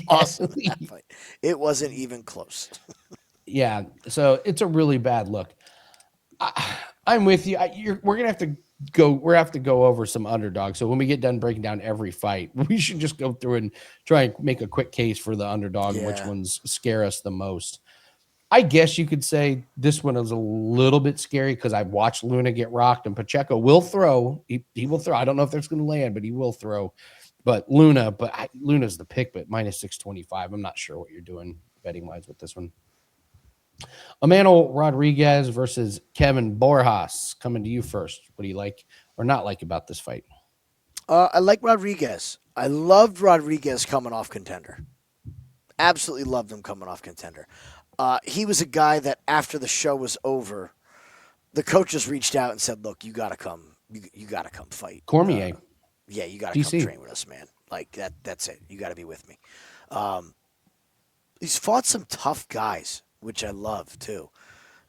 Awesome in that fight. It wasn't even close. Yeah, so it's a really bad look. I'm with you. We're gonna have to go over some underdogs. So when we get done breaking down every fight, we should just go through and try and make a quick case for the underdog, which ones scare us the most. I guess you could say this one is a little bit scary because I've watched Luna get rocked, and Pacheco will throw. He will throw. I don't know if that's going to land, but he will throw. But Luna's the pick, but minus 625. I'm not sure what you're doing betting wise with this one. Emmanuel Rodriguez versus Kevin Borjas. Coming to you first. What do you like or not like about this fight? I like Rodriguez. I loved Rodriguez coming off Contender. Absolutely loved him coming off Contender. He was a guy that after the show was over, the coaches reached out and said, "Look, you got to come. You got to come fight." Cormier. Yeah, you got to come train with us, man. Like that. That's it. You got to be with me. He's fought some tough guys, which I love too.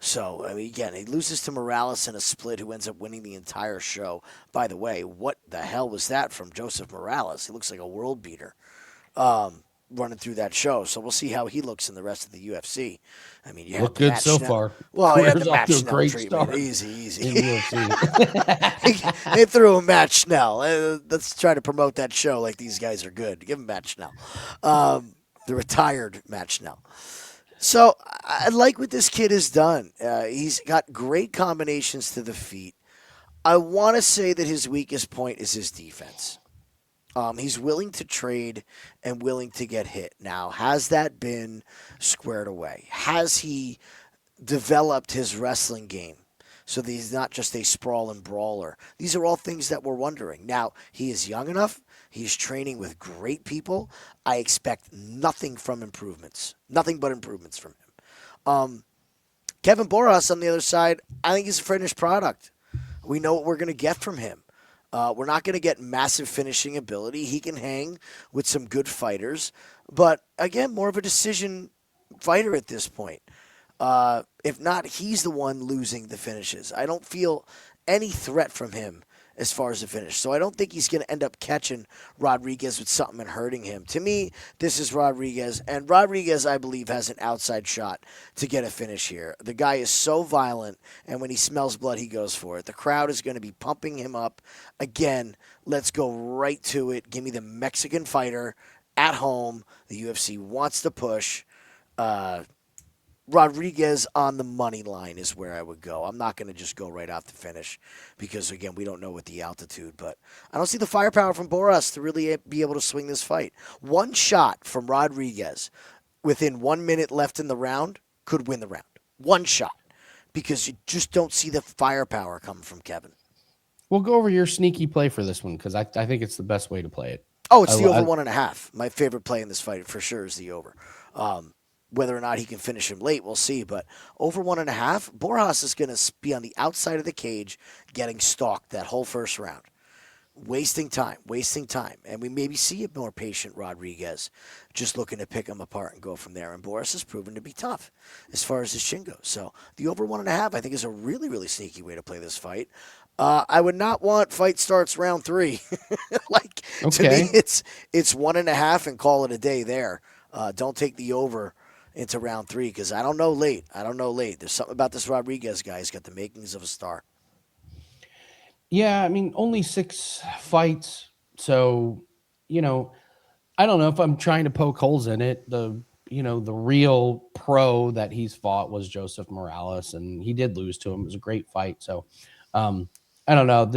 So, I mean, again, he loses to Morales in a split, who ends up winning the entire show. By the way, what the hell was that from Joseph Morales? He looks like a world beater running through that show. So we'll see how he looks in the rest of the UFC. I mean, you look good so far. Well, he had the match Snell treatment. Easy. They threw him Match Snell. Let's try to promote that show like these guys are good. Give him Match Snell. The retired Match Snell. So I like what this kid has done. He's got great combinations to the feet. I want to say that his weakest point is his defense. He's willing to trade and willing to get hit. Now, has that been squared away? Has he developed his wrestling game so that he's not just a sprawling brawler? These are all things that we're wondering. Now, he is young enough. He's training with great people. I expect nothing but improvements from him. Kevin Borjas on the other side, I think he's a finished product. We know what we're going to get from him. We're not going to get massive finishing ability. He can hang with some good fighters. But, again, more of a decision fighter at this point. If not, he's the one losing the finishes. I don't feel any threat from him as far as the finish. So I don't think he's going to end up catching Rodriquez with something and hurting him. To me, this is Rodriquez. And Rodriquez, I believe, has an outside shot to get a finish here. The guy is so violent, and when he smells blood, he goes for it. The crowd is going to be pumping him up. Again, let's go right to it. Give me the Mexican fighter at home. The UFC wants to push. Rodriquez on the money line is where I would go. I'm not going to just go right off the finish because, again, we don't know what the altitude. But I don't see the firepower from Borjas to really be able to swing this fight. One shot from Rodriquez within 1 minute left in the round could win the round. One shot. Because you just don't see the firepower coming from Kevin. We'll go over your sneaky play for this one because I think it's the best way to play it. Oh, it's the over 1.5. My favorite play in this fight for sure is the over. Whether or not he can finish him late, we'll see. But over 1.5, Borjas is going to be on the outside of the cage getting stalked that whole first round. Wasting time. And we maybe see a more patient Rodriquez just looking to pick him apart and go from there. And Borjas has proven to be tough as far as his chin goes. So the over 1.5, I think, is a really, really sneaky way to play this fight. I would not want fight starts round 3. To me, it's 1.5 and call it a day there. Don't take the over into round 3 because I don't know late. There's something about this Rodriquez guy. He's got the makings of a star. Yeah, I mean, only 6 fights. So, I don't know if I'm trying to poke holes in it. The real pro that he's fought was Joseph Morales, and he did lose to him. It was a great fight. So, I don't know.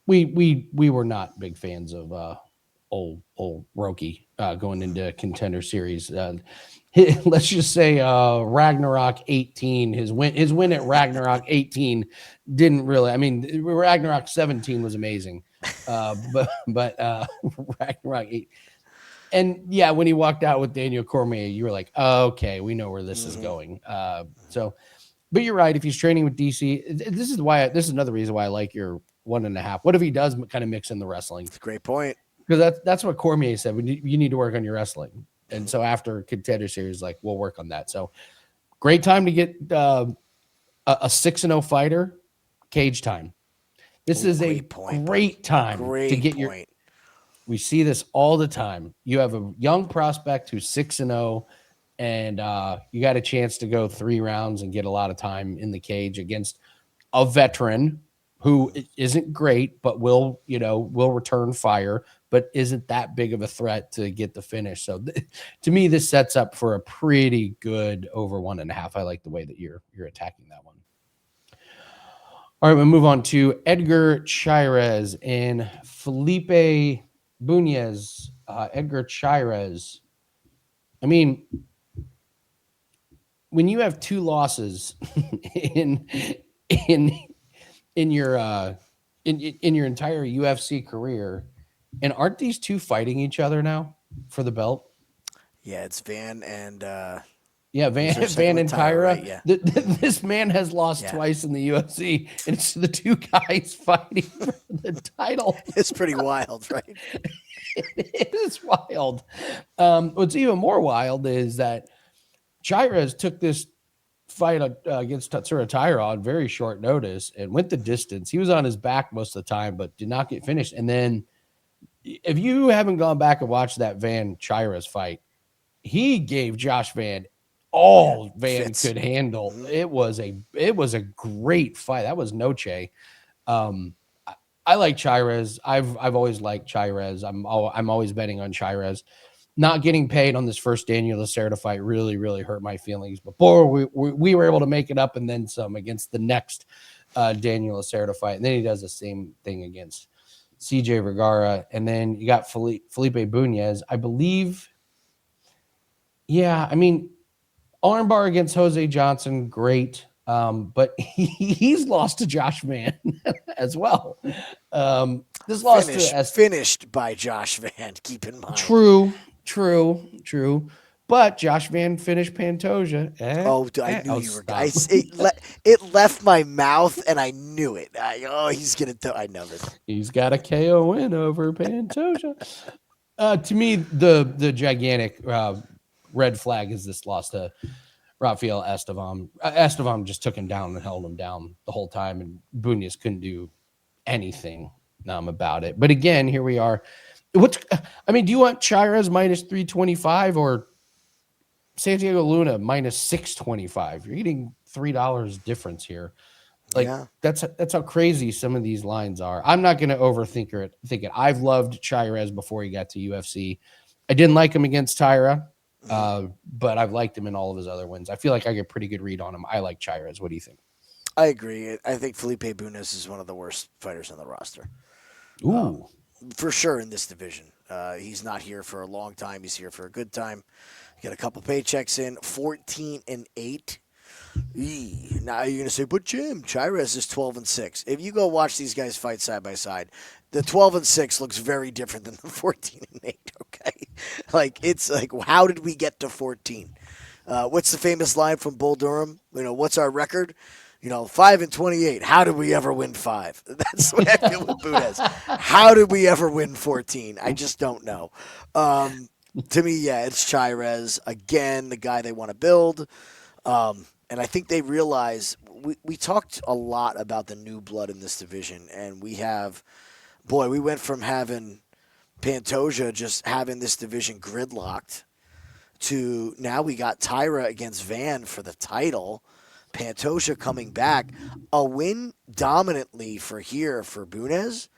We were not big fans of old Roki going into Contender Series. Let's just say Ragnarok 18. His win at Ragnarok 18 didn't really. I mean, Ragnarok 17 was amazing, but Ragnarok 8. And yeah, when he walked out with Daniel Cormier, you were like, oh, okay, we know where this is going. But you're right. If he's training with DC, this is another reason why I like your 1.5. What if he does kind of mix in the wrestling? It's a great point. Because that's what Cormier said. You need to work on your wrestling. And so after Contender Series, we'll work on that. So great time to get a 6-0 fighter, cage time. This is a great time to get your. We see this all the time. You have a young prospect who's 6-0, and you got a chance to go 3 rounds and get a lot of time in the cage against a veteran who isn't great, but will return fire, but isn't that big of a threat to get the finish. So to me, this sets up for a pretty good over 1.5. I like the way that you're attacking that one. All right, we'll move on to Edgar Chairez and Felipe Bunes. Edgar Chairez. I mean, when you have 2 losses in your entire UFC career, and aren't these 2 fighting each other now for the belt? Yeah, it's Van and Van and Tyra. Right? Yeah. This man has lost twice in the UFC, and it's the 2 guys fighting for the title. It's pretty wild, right? It is wild. What's even more wild is that Chairez took this fight against Tatsuro Taira on very short notice and went the distance. He was on his back most of the time, but did not get finished. And then if you haven't gone back and watched that Van Chairez fight, he gave Josh Van all Van could handle. It was a great fight. That was Noche. I like Chairez. I've always liked Chairez. I'm always betting on Chairez. Not getting paid on this first Daniel Lacerda fight really, really hurt my feelings. But boy, we were able to make it up and then some against the next Daniel Lacerda fight. And then he does the same thing against CJ Vergara. And then you got Felipe Bunes, I believe. Yeah, I mean, armbar against Jose Johnson, great. But he's lost to Josh Mann as well. This loss finished by Josh Van. Keep in mind. True. But Josh Van finished Pantoja. I knew you were. It left my mouth, and I knew it. He's gonna. I know this. He's got a KO win over Pantoja. To me, the gigantic red flag is this loss to Rafael Estevam. Estevam just took him down and held him down the whole time, and Bunes couldn't do anything about it. But again, here we are. Do you want Chairez minus 325 or Santiago Luna minus 625? You're getting $3 difference here. That's how crazy some of these lines are. I'm not going to overthink it. I've loved Chairez before he got to UFC. I didn't like him against Tyra, but I've liked him in all of his other wins. I feel like I get a pretty good read on him. I like Chairez. What do you think? I agree. I think Felipe Bunes is one of the worst fighters on the roster. Ooh. For sure in this division. He's not here for a long time. He's here for a good time. Got a couple paychecks in, 14-8. Now you're gonna say, but Jim, Chairez is 12-6. If you go watch these guys fight side by side, the 12-6 looks very different than the 14-8. Okay, it's how did we get to 14? What's the famous line from Bull Durham? What's our record? 5-28. How did we ever win 5? That's what I feel with Bunes. How did we ever win 14? I just don't know. To me, yeah, it's Chairez. Again, the guy they want to build. And I think they realize we talked a lot about the new blood in this division. And we went from having Pantoja just having this division gridlocked to now we got Tyra against Van for the title. Pantoja coming back, a win dominantly for Bunes,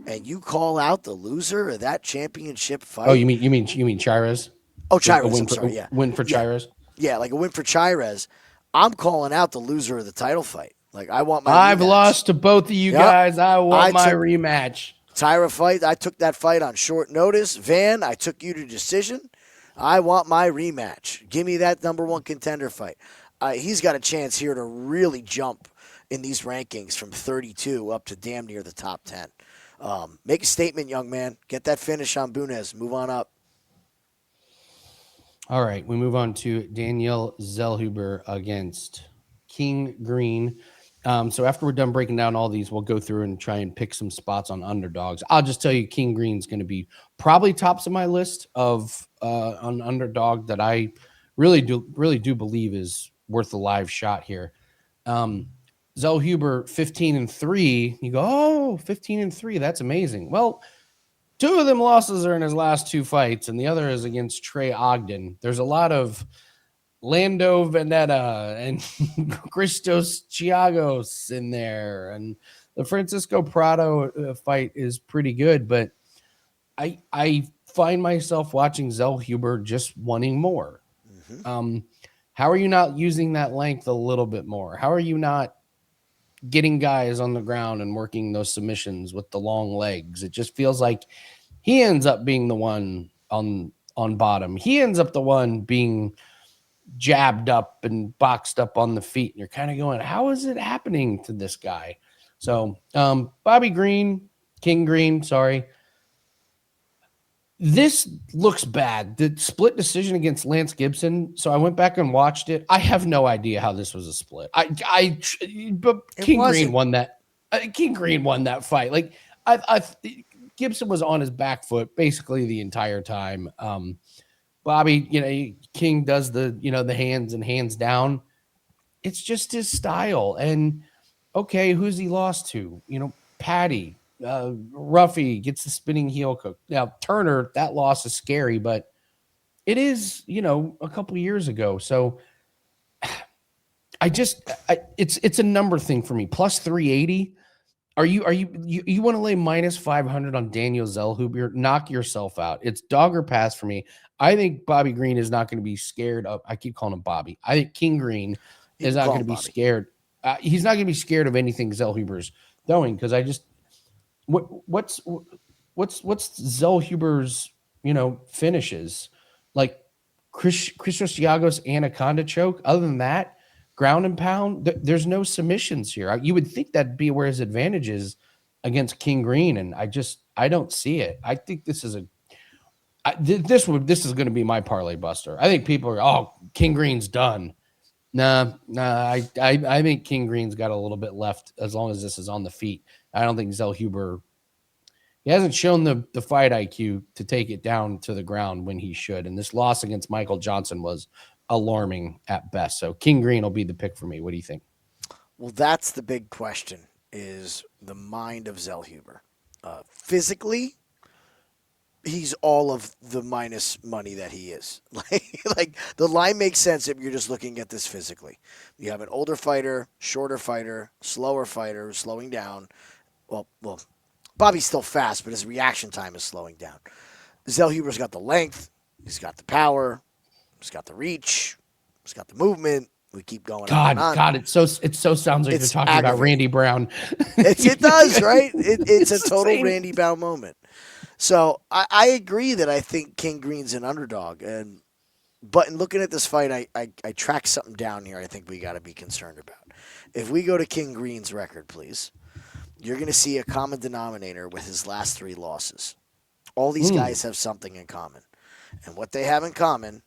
and you call out the loser of that championship fight. Oh, you mean Chairez? Oh, Chairez. Win for Chairez. Yeah, like a win for Chairez. I'm calling out the loser of the title fight. I want my. I've rematch. Lost to both of you guys. I want my rematch. Tyra fight. I took that fight on short notice. Van, I took you to decision. I want my rematch. Give me that number 1 contender fight. He's got a chance here to really jump in these rankings from 32 up to damn near the top 10. Make a statement, young man. Get that finish on Bunes. Move on up. All right, we move on to Daniel Zellhuber against King Green. So after we're done breaking down all these, we'll go through and try and pick some spots on underdogs. I'll just tell you, King Green's going to be probably tops of my list of on underdog that I really do believe is worth a live shot here. Zellhuber 15-3. You go, 15-3. That's amazing. Well, 2 of them losses are in his last 2 fights, and the other is against Trey Ogden. There's a lot of Lando Veneta and Christos Chiagos in there, and the Francisco Prado fight is pretty good, but I find myself watching Zellhuber just wanting more. How are you not using that length a little bit more? How are you not getting guys on the ground and working those submissions with the long legs? It just feels like he ends up being the one on bottom. He ends up the one being jabbed up and boxed up on the feet. And you're kind of going, how is it happening to this guy? So King Green, sorry. This looks bad. The split decision against Lance Gibson. So I went back and watched it. I have no idea how this was a split. But King Green won that. King Green won that fight. Gibson was on his back foot basically the entire time. Bobby, King does the hands and hands down. It's just his style. And okay, who's he lost to? Patty. Ruffy gets the spinning heel cook. Now Turner, that loss is scary, but it is, a couple years ago. So it's a number thing for me. Plus 380. Are you want to lay minus 500 on Daniel Zellhuber? Knock yourself out. It's dog or pass for me. I think Bobby Green is not going to be scared of. I keep calling him Bobby. I think King Green is not going to be scared. he's not going to be scared of anything Zellhuber's throwing, because what's Zellhuber's finishes, like Christos Giagos anaconda choke. Other than that, ground and pound, there's no submissions here. You would think that'd be where his advantage is against King Green, and I don't see it. I think this is this is going to be my parlay buster. I think people are, King Green's done. Nah. I think King Green's got a little bit left as long as this is on the feet. I don't think Zellhuber, he hasn't shown the fight IQ to take it down to the ground when he should. And this loss against Michael Johnson was alarming at best. So King Green will be the pick for me. What do you think? Well, that's the big question, is the mind of Zellhuber. Physically, he's all of the minus money that he is. Like the line makes sense if you're just looking at this physically. You have an older fighter, shorter fighter, slower fighter, slowing down. Well, Bobby's still fast, but his reaction time is slowing down. Zellhuber's got the length, he's got the power, he's got the reach, he's got the movement. We keep going. God, it so sounds like you're talking about Randy Brown. It does, right? It's a total Randy Brown moment. So I agree that I think King Green's an underdog, but in looking at this fight, I track something down here I think we got to be concerned about. If we go to King Green's record, please, you're going to see a common denominator with his last 3 losses. All these guys have something in common, and what they have in common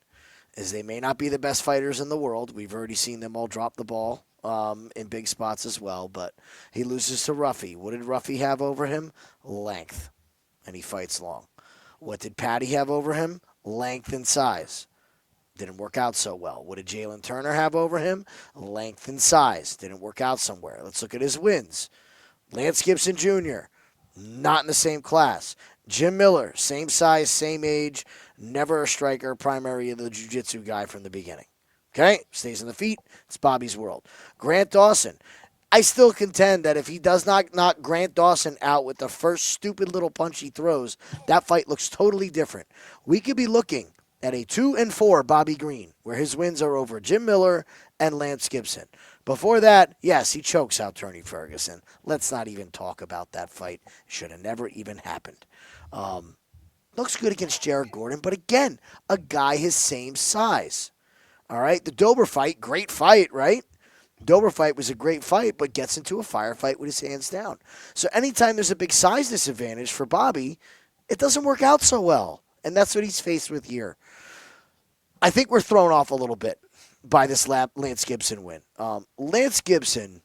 is they may not be the best fighters in the world. We've already seen them all drop the ball in big spots as well, but he loses to Ruffy. What did Ruffy have over him? Length. And he fights long. What did Patty have over him? Length and size. Didn't work out so well. What did Jalen Turner have over him? Length and size. Didn't work out somewhere. Let's look at his wins. Lance Gibson Jr., not in the same class. Jim Miller, same size, same age, never a striker, primary of the jiu-jitsu guy from the beginning. Okay? Stays on the feet. It's Bobby's world. Grant Dawson. I still contend that if he does not knock Grant Dawson out with the first stupid little punch he throws, that fight looks totally different. We could be looking at a 2-4 Bobby Green, where his wins are over Jim Miller and Lance Gibson. Before that, yes, he chokes out Tony Ferguson. Let's not even talk about that fight. Should have never even happened. Looks good against Jared Gordon, but again, a guy his same size. All right, the Dober fight, great fight, right? Dober fight was a great fight, but gets into a firefight with his hands down. So anytime there's a big size disadvantage for Bobby, it doesn't work out so well. And that's what he's faced with here. I think we're thrown off a little bit by this Lance Gibson win. Lance Gibson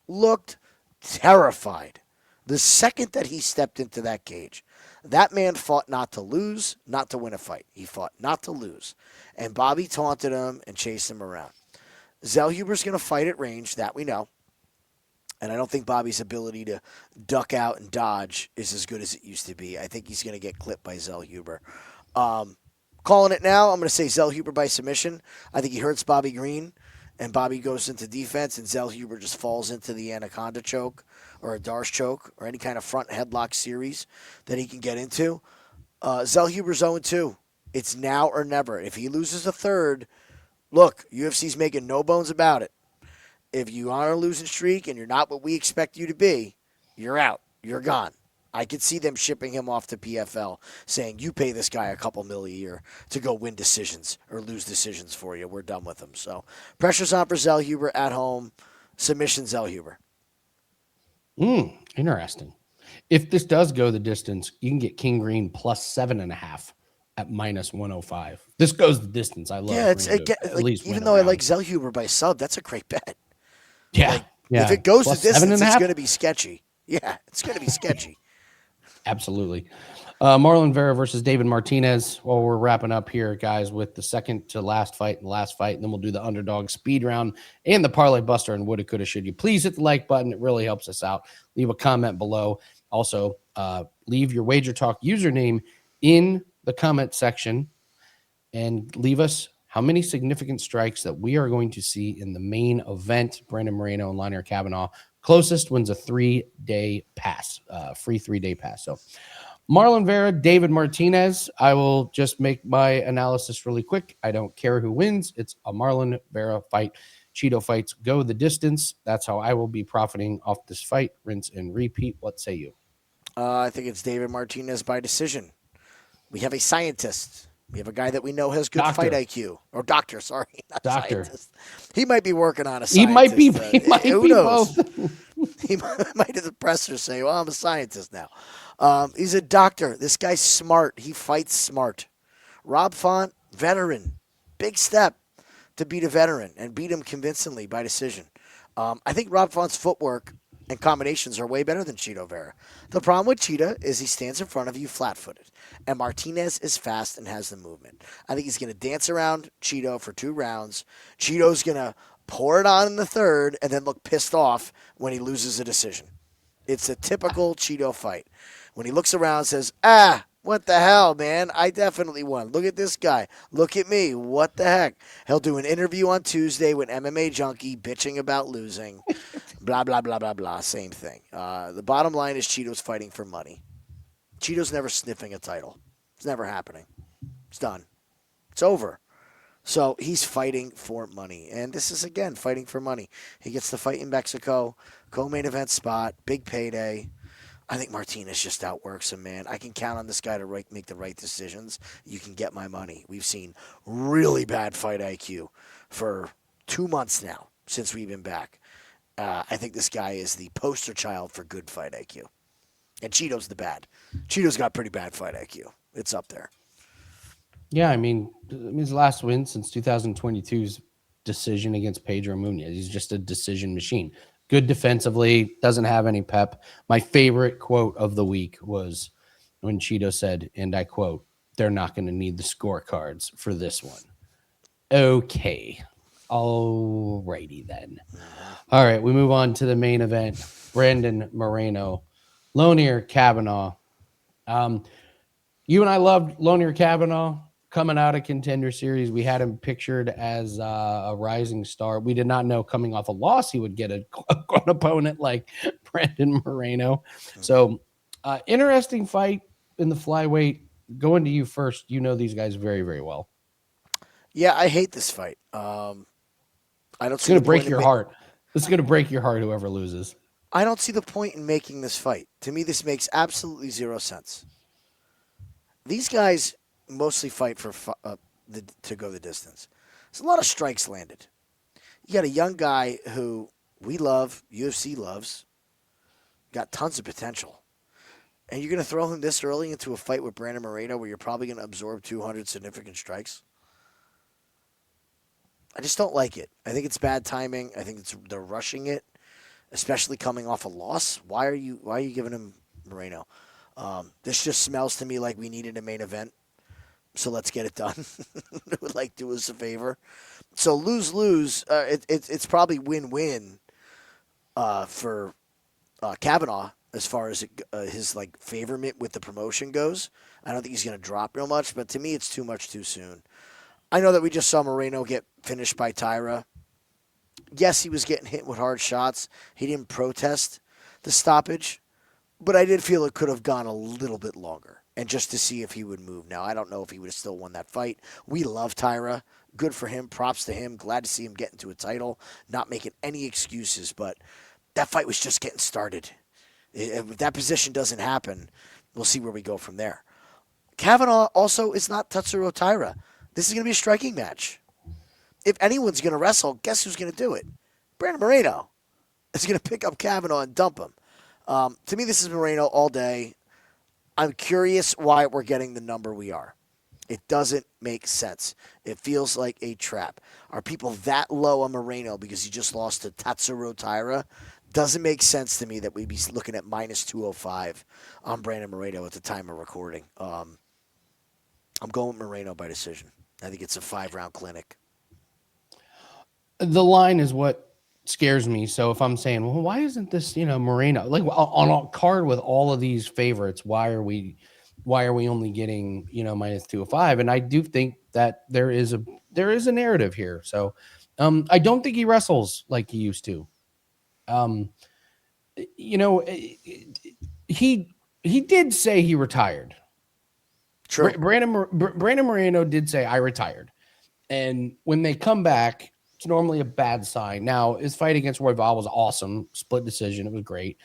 looked terrified the second that he stepped into that cage. That man fought not to lose, not to win a fight. He fought not to lose. And Bobby taunted him and chased him around. Zellhuber's going to fight at range, that we know. And I don't think Bobby's ability to duck out and dodge is as good as it used to be. I think he's going to get clipped by Zellhuber. Calling it now, I'm going to say Zellhuber by submission. I think he hurts Bobby Green, and Bobby goes into defense, and Zellhuber just falls into the anaconda choke or a Darce choke or any kind of front headlock series that he can get into. Zellhuber's 0-2. It's now or never. If he loses a third, look, UFC's making no bones about it. If you are on a losing streak and you're not what we expect you to be, you're out. You're gone. I could see them shipping him off to PFL, saying, you pay this guy a couple $1 million a year to go win decisions or lose decisions for you. We're done with him. So pressure's on for Zellhuber at home. Submission Zellhuber. Interesting. If this does go the distance, you can get King Green plus 7.5 at minus 105. This goes the distance. I love. Yeah, it's again, at least even though I like Zellhuber by sub, that's a great bet. Yeah, If it goes plus the distance, it's 7.5? going to be sketchy. Yeah, it's going to be sketchy. Absolutely. Marlon Vera versus David Martinez. Well, we're wrapping up here, guys, with the second to last fight and the last fight. And then we'll do the underdog speed round and the parlay buster and woulda, coulda, should you. Please hit the like button. It really helps us out. Leave a comment below. Also, leave your Wager Talk username in the comment section and leave us how many significant strikes that we are going to see in the main event. Brandon Moreno and Lanier Kavanagh. Closest wins a 3-day pass, free 3-day pass. So Marlon Vera, David Martinez. I will just make my analysis really quick. I don't care who wins. It's a Marlon Vera fight. Cheeto fights go the distance. That's how I will be profiting off this fight. Rinse and repeat. What say you? I think it's David Martinez by decision. We have a scientist. We have a guy that we know has good fight IQ. Or doctor, sorry. Not scientist. He might be working on a scientist. He might be knows? both. He might at the presser say, well, I'm a scientist now. He's a doctor. This guy's smart. He fights smart. Rob Font, veteran. Big step to beat a veteran and beat him convincingly by decision. I think Rob Font's footwork and combinations are way better than Chito Vera. The problem with Cheetah is he stands in front of you flat-footed, and Martinez is fast and has the movement. I think he's going to dance around Cheeto for 2 rounds. Cheeto's going to pour it on in the third and then look pissed off when he loses a decision. It's a typical Cheeto fight. When he looks around and says, what the hell, man? I definitely won. Look at this guy. Look at me. What the heck? He'll do an interview on Tuesday with MMA Junkie bitching about losing. Blah, blah, blah, blah, blah. Same thing. The bottom line is Cheeto's fighting for money. Cheeto's never sniffing a title. It's never happening. It's done. It's over. So he's fighting for money. And this is, again, fighting for money. He gets to fight in Mexico, co-main event spot, big payday. I think Martinez just outworks him, man. I can count on this guy to make the right decisions. You can get my money. We've seen really bad fight IQ for 2 months now since we've been back. I think this guy is the poster child for good fight IQ. And Cheeto's the bad. Cheeto's got pretty bad fight IQ. It's up there. Yeah, I mean, his last win since 2022's decision against Pedro Munez. He's just a decision machine. Good defensively, doesn't have any pep. My favorite quote of the week was when Cheeto said, and I quote, "They're not going to need the scorecards for this one." Okay. Alrighty then. All right, we move on to the main event. Brandon Moreno, Lonier Kavanagh. You and I loved Lonier Kavanagh coming out of Contender Series. We had him pictured as a rising star. We did not know coming off a loss he would get an opponent like Brandon Moreno. So interesting fight in the flyweight. Going to you first. You know these guys very, very well. Yeah, I hate this fight. I don't. It's going to break your heart. It's going to break your heart. Whoever loses. I don't see the point in making this fight. To me, this makes absolutely zero sense. These guys mostly fight for to go the distance. There's a lot of strikes landed. You got a young guy who we love, UFC loves, got tons of potential. And you're going to throw him this early into a fight with Brandon Moreno where you're probably going to absorb 200 significant strikes? I just don't like it. I think it's bad timing. I think they're rushing it, especially coming off a loss. Why are you giving him Moreno? This just smells to me like we needed a main event. So let's get it done. It would do us a favor. So lose. It's probably win-win for Kavanagh as far as his favorite with the promotion goes. I don't think he's going to drop real much, but to me it's too much too soon. I know that we just saw Moreno get finished by Tyra. Yes, he was getting hit with hard shots. He didn't protest the stoppage, but I did feel it could have gone a little bit longer. And just to see if he would move. Now, I don't know if he would have still won that fight. We love Tyra. Good for him. Props to him. Glad to see him get into a title. Not making any excuses, but that fight was just getting started. If that position doesn't happen, we'll see where we go from there. Kavanagh also is not Tatsuro Tyra. This is going to be a striking match. If anyone's going to wrestle, guess who's going to do it? Brandon Moreno is going to pick up Kavanagh and dump him. To me, this is Moreno all day. I'm curious why we're getting the number we are. It doesn't make sense. It feels like a trap. Are people that low on Moreno because he just lost to Tatsuro Tyra? Doesn't make sense to me that we'd be looking at minus 205 on Brandon Moreno at the time of recording. I'm going with Moreno by decision. I think it's a 5-round clinic. The line is what scares me. So if I'm saying, well, why isn't this, Moreno on a card with all of these favorites? Why are we only getting, minus 205? And I do think that there is a narrative here. So I don't think he wrestles like he used to. He did say he retired. True. Brandon Moreno did say I retired. And when they come back, it's normally a bad sign. Now, his fight against Royval was awesome. Split decision. It was great.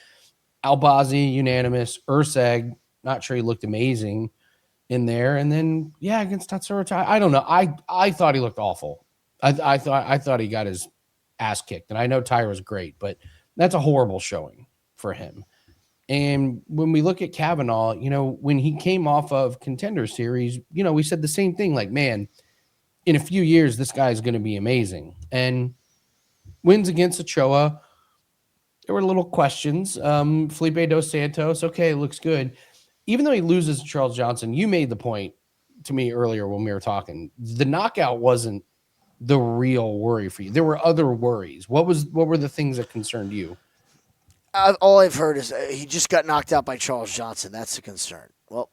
Albazi, unanimous. Urseg, not sure he looked amazing in there. And then, yeah, against Tatsuro, I don't know. I thought he looked awful. I thought he got his ass kicked. And I know Tyra was great, but that's a horrible showing for him. And when we look at Kavanagh, when he came off of Contender Series, we said the same thing, like, man, in a few years, this guy is going to be amazing. And wins against Ochoa, there were little questions. Felipe Dos Santos, okay, looks good. Even though he loses to Charles Johnson, you made the point to me earlier when we were talking. The knockout wasn't the real worry for you. There were other worries. What were the things that concerned you? All I've heard is he just got knocked out by Charles Johnson. That's a concern. Well,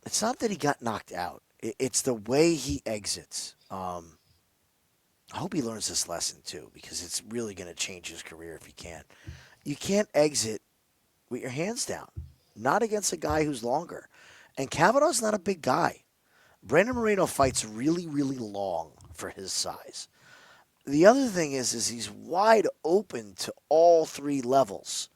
it's not that he got knocked out. It's the way he exits. I hope he learns this lesson, too, because it's really going to change his career if he can. You can't exit with your hands down, not against a guy who's longer. And Kavanagh's not a big guy. Brandon Moreno fights really, really long for his size. The other thing is he's wide open to all three levels.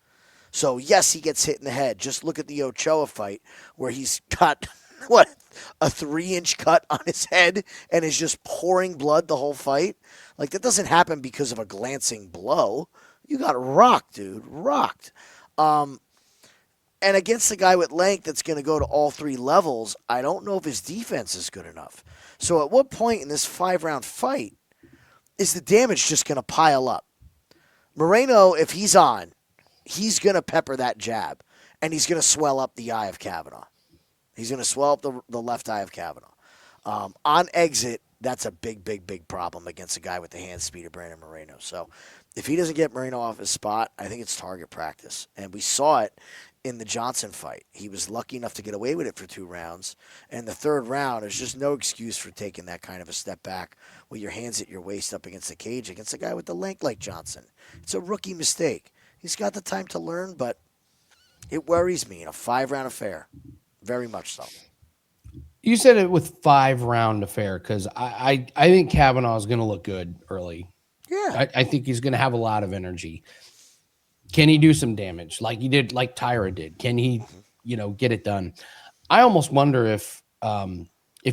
So, yes, he gets hit in the head. Just look at the Ochoa fight where he's got, a 3-inch cut on his head and is just pouring blood the whole fight. Like, that doesn't happen because of a glancing blow. You got rocked, dude. Rocked. And against a guy with length that's going to go to all three levels, I don't know if his defense is good enough. So at what point in this 5-round fight is the damage just going to pile up? Moreno, if he's on, he's going to pepper that jab, and he's going to swell up the eye of Kavanagh. He's going to swell up the left eye of Kavanagh. On exit, that's a big, big, big problem against a guy with the hand speed of Brandon Moreno. So if he doesn't get Moreno off his spot, I think it's target practice. And we saw it in the Johnson fight. He was lucky enough to get away with it for 2 rounds. And the third round, there's just no excuse for taking that kind of a step back with your hands at your waist up against the cage against a guy with the length like Johnson. It's a rookie mistake. He's got the time to learn, but it worries me in a 5-round affair. Very much so. You said it with 5-round affair because I think Kavanagh is going to look good early. Yeah. I think he's going to have a lot of energy. Can he do some damage like he did, like Tyra did? Can he, get it done? I almost wonder if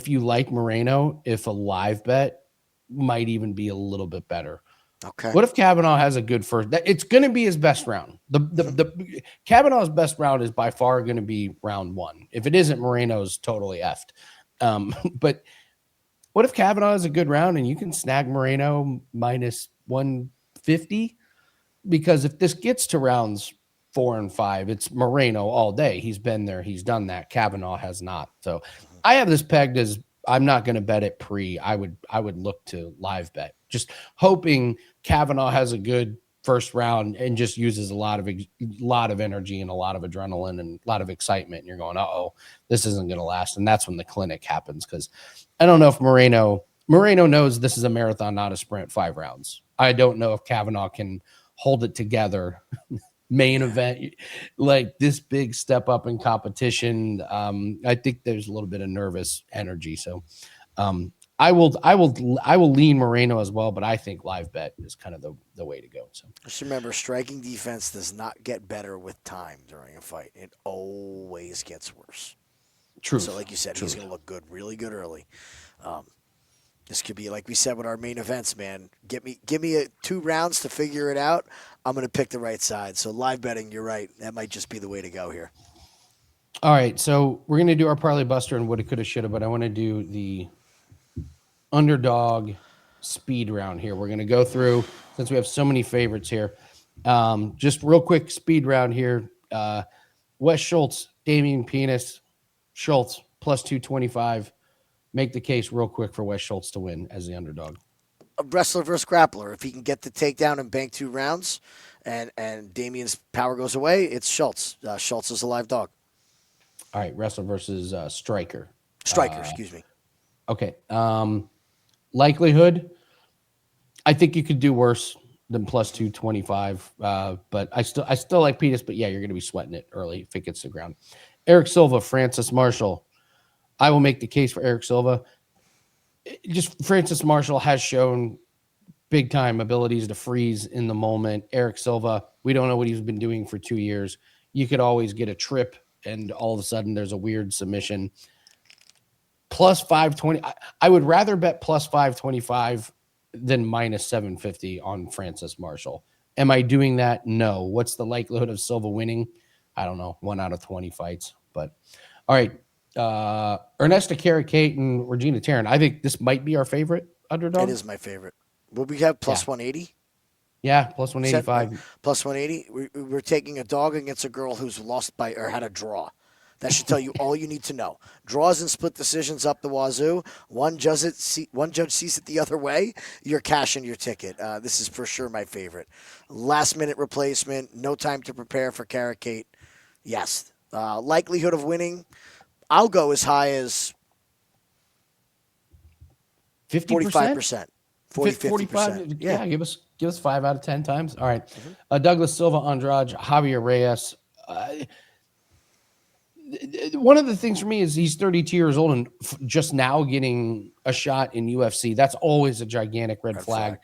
you like Moreno, if a live bet might even be a little bit better. Okay. What if Kavanagh has a good first? It's going to be his best round. The Kavanagh's best round is by far going to be round 1. If it isn't, Moreno's totally effed. But what if Kavanagh is a good round and you can snag Moreno minus 150? Because if this gets to rounds 4 and 5, it's Moreno all day. He's been there. He's done that. Kavanagh has not. So I have this pegged as I'm not going to bet it pre. I would look to live bet, just hoping Kavanagh has a good first round and just uses a lot of energy and a lot of adrenaline and a lot of excitement. And you're going, uh-oh, this isn't going to last. And that's when the clinic happens. Because I don't know if Moreno knows this is a marathon, not a sprint, 5 rounds. I don't know if Kavanagh can hold it together. Main event, like this big step up in competition. I think there's a little bit of nervous energy. So I will lean Moreno as well, but I think live bet is kind of the way to go. So just remember, striking defense does not get better with time during a fight. It always gets worse. True. So like you said, he's going to look good, really good early. This could be, like we said with our main events, man. Give me 2 rounds to figure it out. I'm going to pick the right side. So live betting, you're right. That might just be the way to go here. All right, so we're going to do our parlay buster and woulda, coulda, shoulda, but I want to do the underdog speed round here. We're going to go through, since we have so many favorites here, just real quick speed round here. Wes Schultz, Damian Pinas, Schultz plus 225. Make the case real quick for Wes Schultz to win as the underdog. A wrestler versus grappler. If he can get the takedown and bank 2 rounds and Damian's power goes away, it's Schultz. Schultz is a live dog. All right, wrestler versus striker. Excuse me. Okay. Likelihood, I think you could do worse than plus 225, but I still like Pinas, but yeah, you're going to be sweating it early if it gets to the ground. Eric Silva, Francis Marshall. I will make the case for Eric Silva. Just Francis Marshall has shown big time abilities to freeze in the moment. Eric Silva, we don't know what he's been doing for 2 years. You could always get a trip and all of a sudden there's a weird submission. Plus 520. I would rather bet plus 525 than minus 750 on Francis Marshall. Am I doing that? No. What's the likelihood of Silva winning? I don't know. 1 out of 20 fights. But all right. Ernesta Kareckaite and Regina Tarin. I think this might be our favorite underdog. It is my favorite. Will we have plus 180? Yeah, plus 185. Plus 180. We're taking a dog against a girl who's lost by or had a draw. That should tell you all you need to know. Draws and split decisions up the wazoo. One judge sees it the other way. You're cashing your ticket. This is for sure my favorite. Last-minute replacement. No time to prepare for Kareckaite. Yes. Likelihood of winning, I'll go as high as 50%? 45%. 45%. Yeah, give us 5 out of 10 times. All right. Douglas Silva, Andrade, Javier Reyes. One of the things for me is he's 32 years old and just now getting a shot in UFC. That's always a gigantic red flag.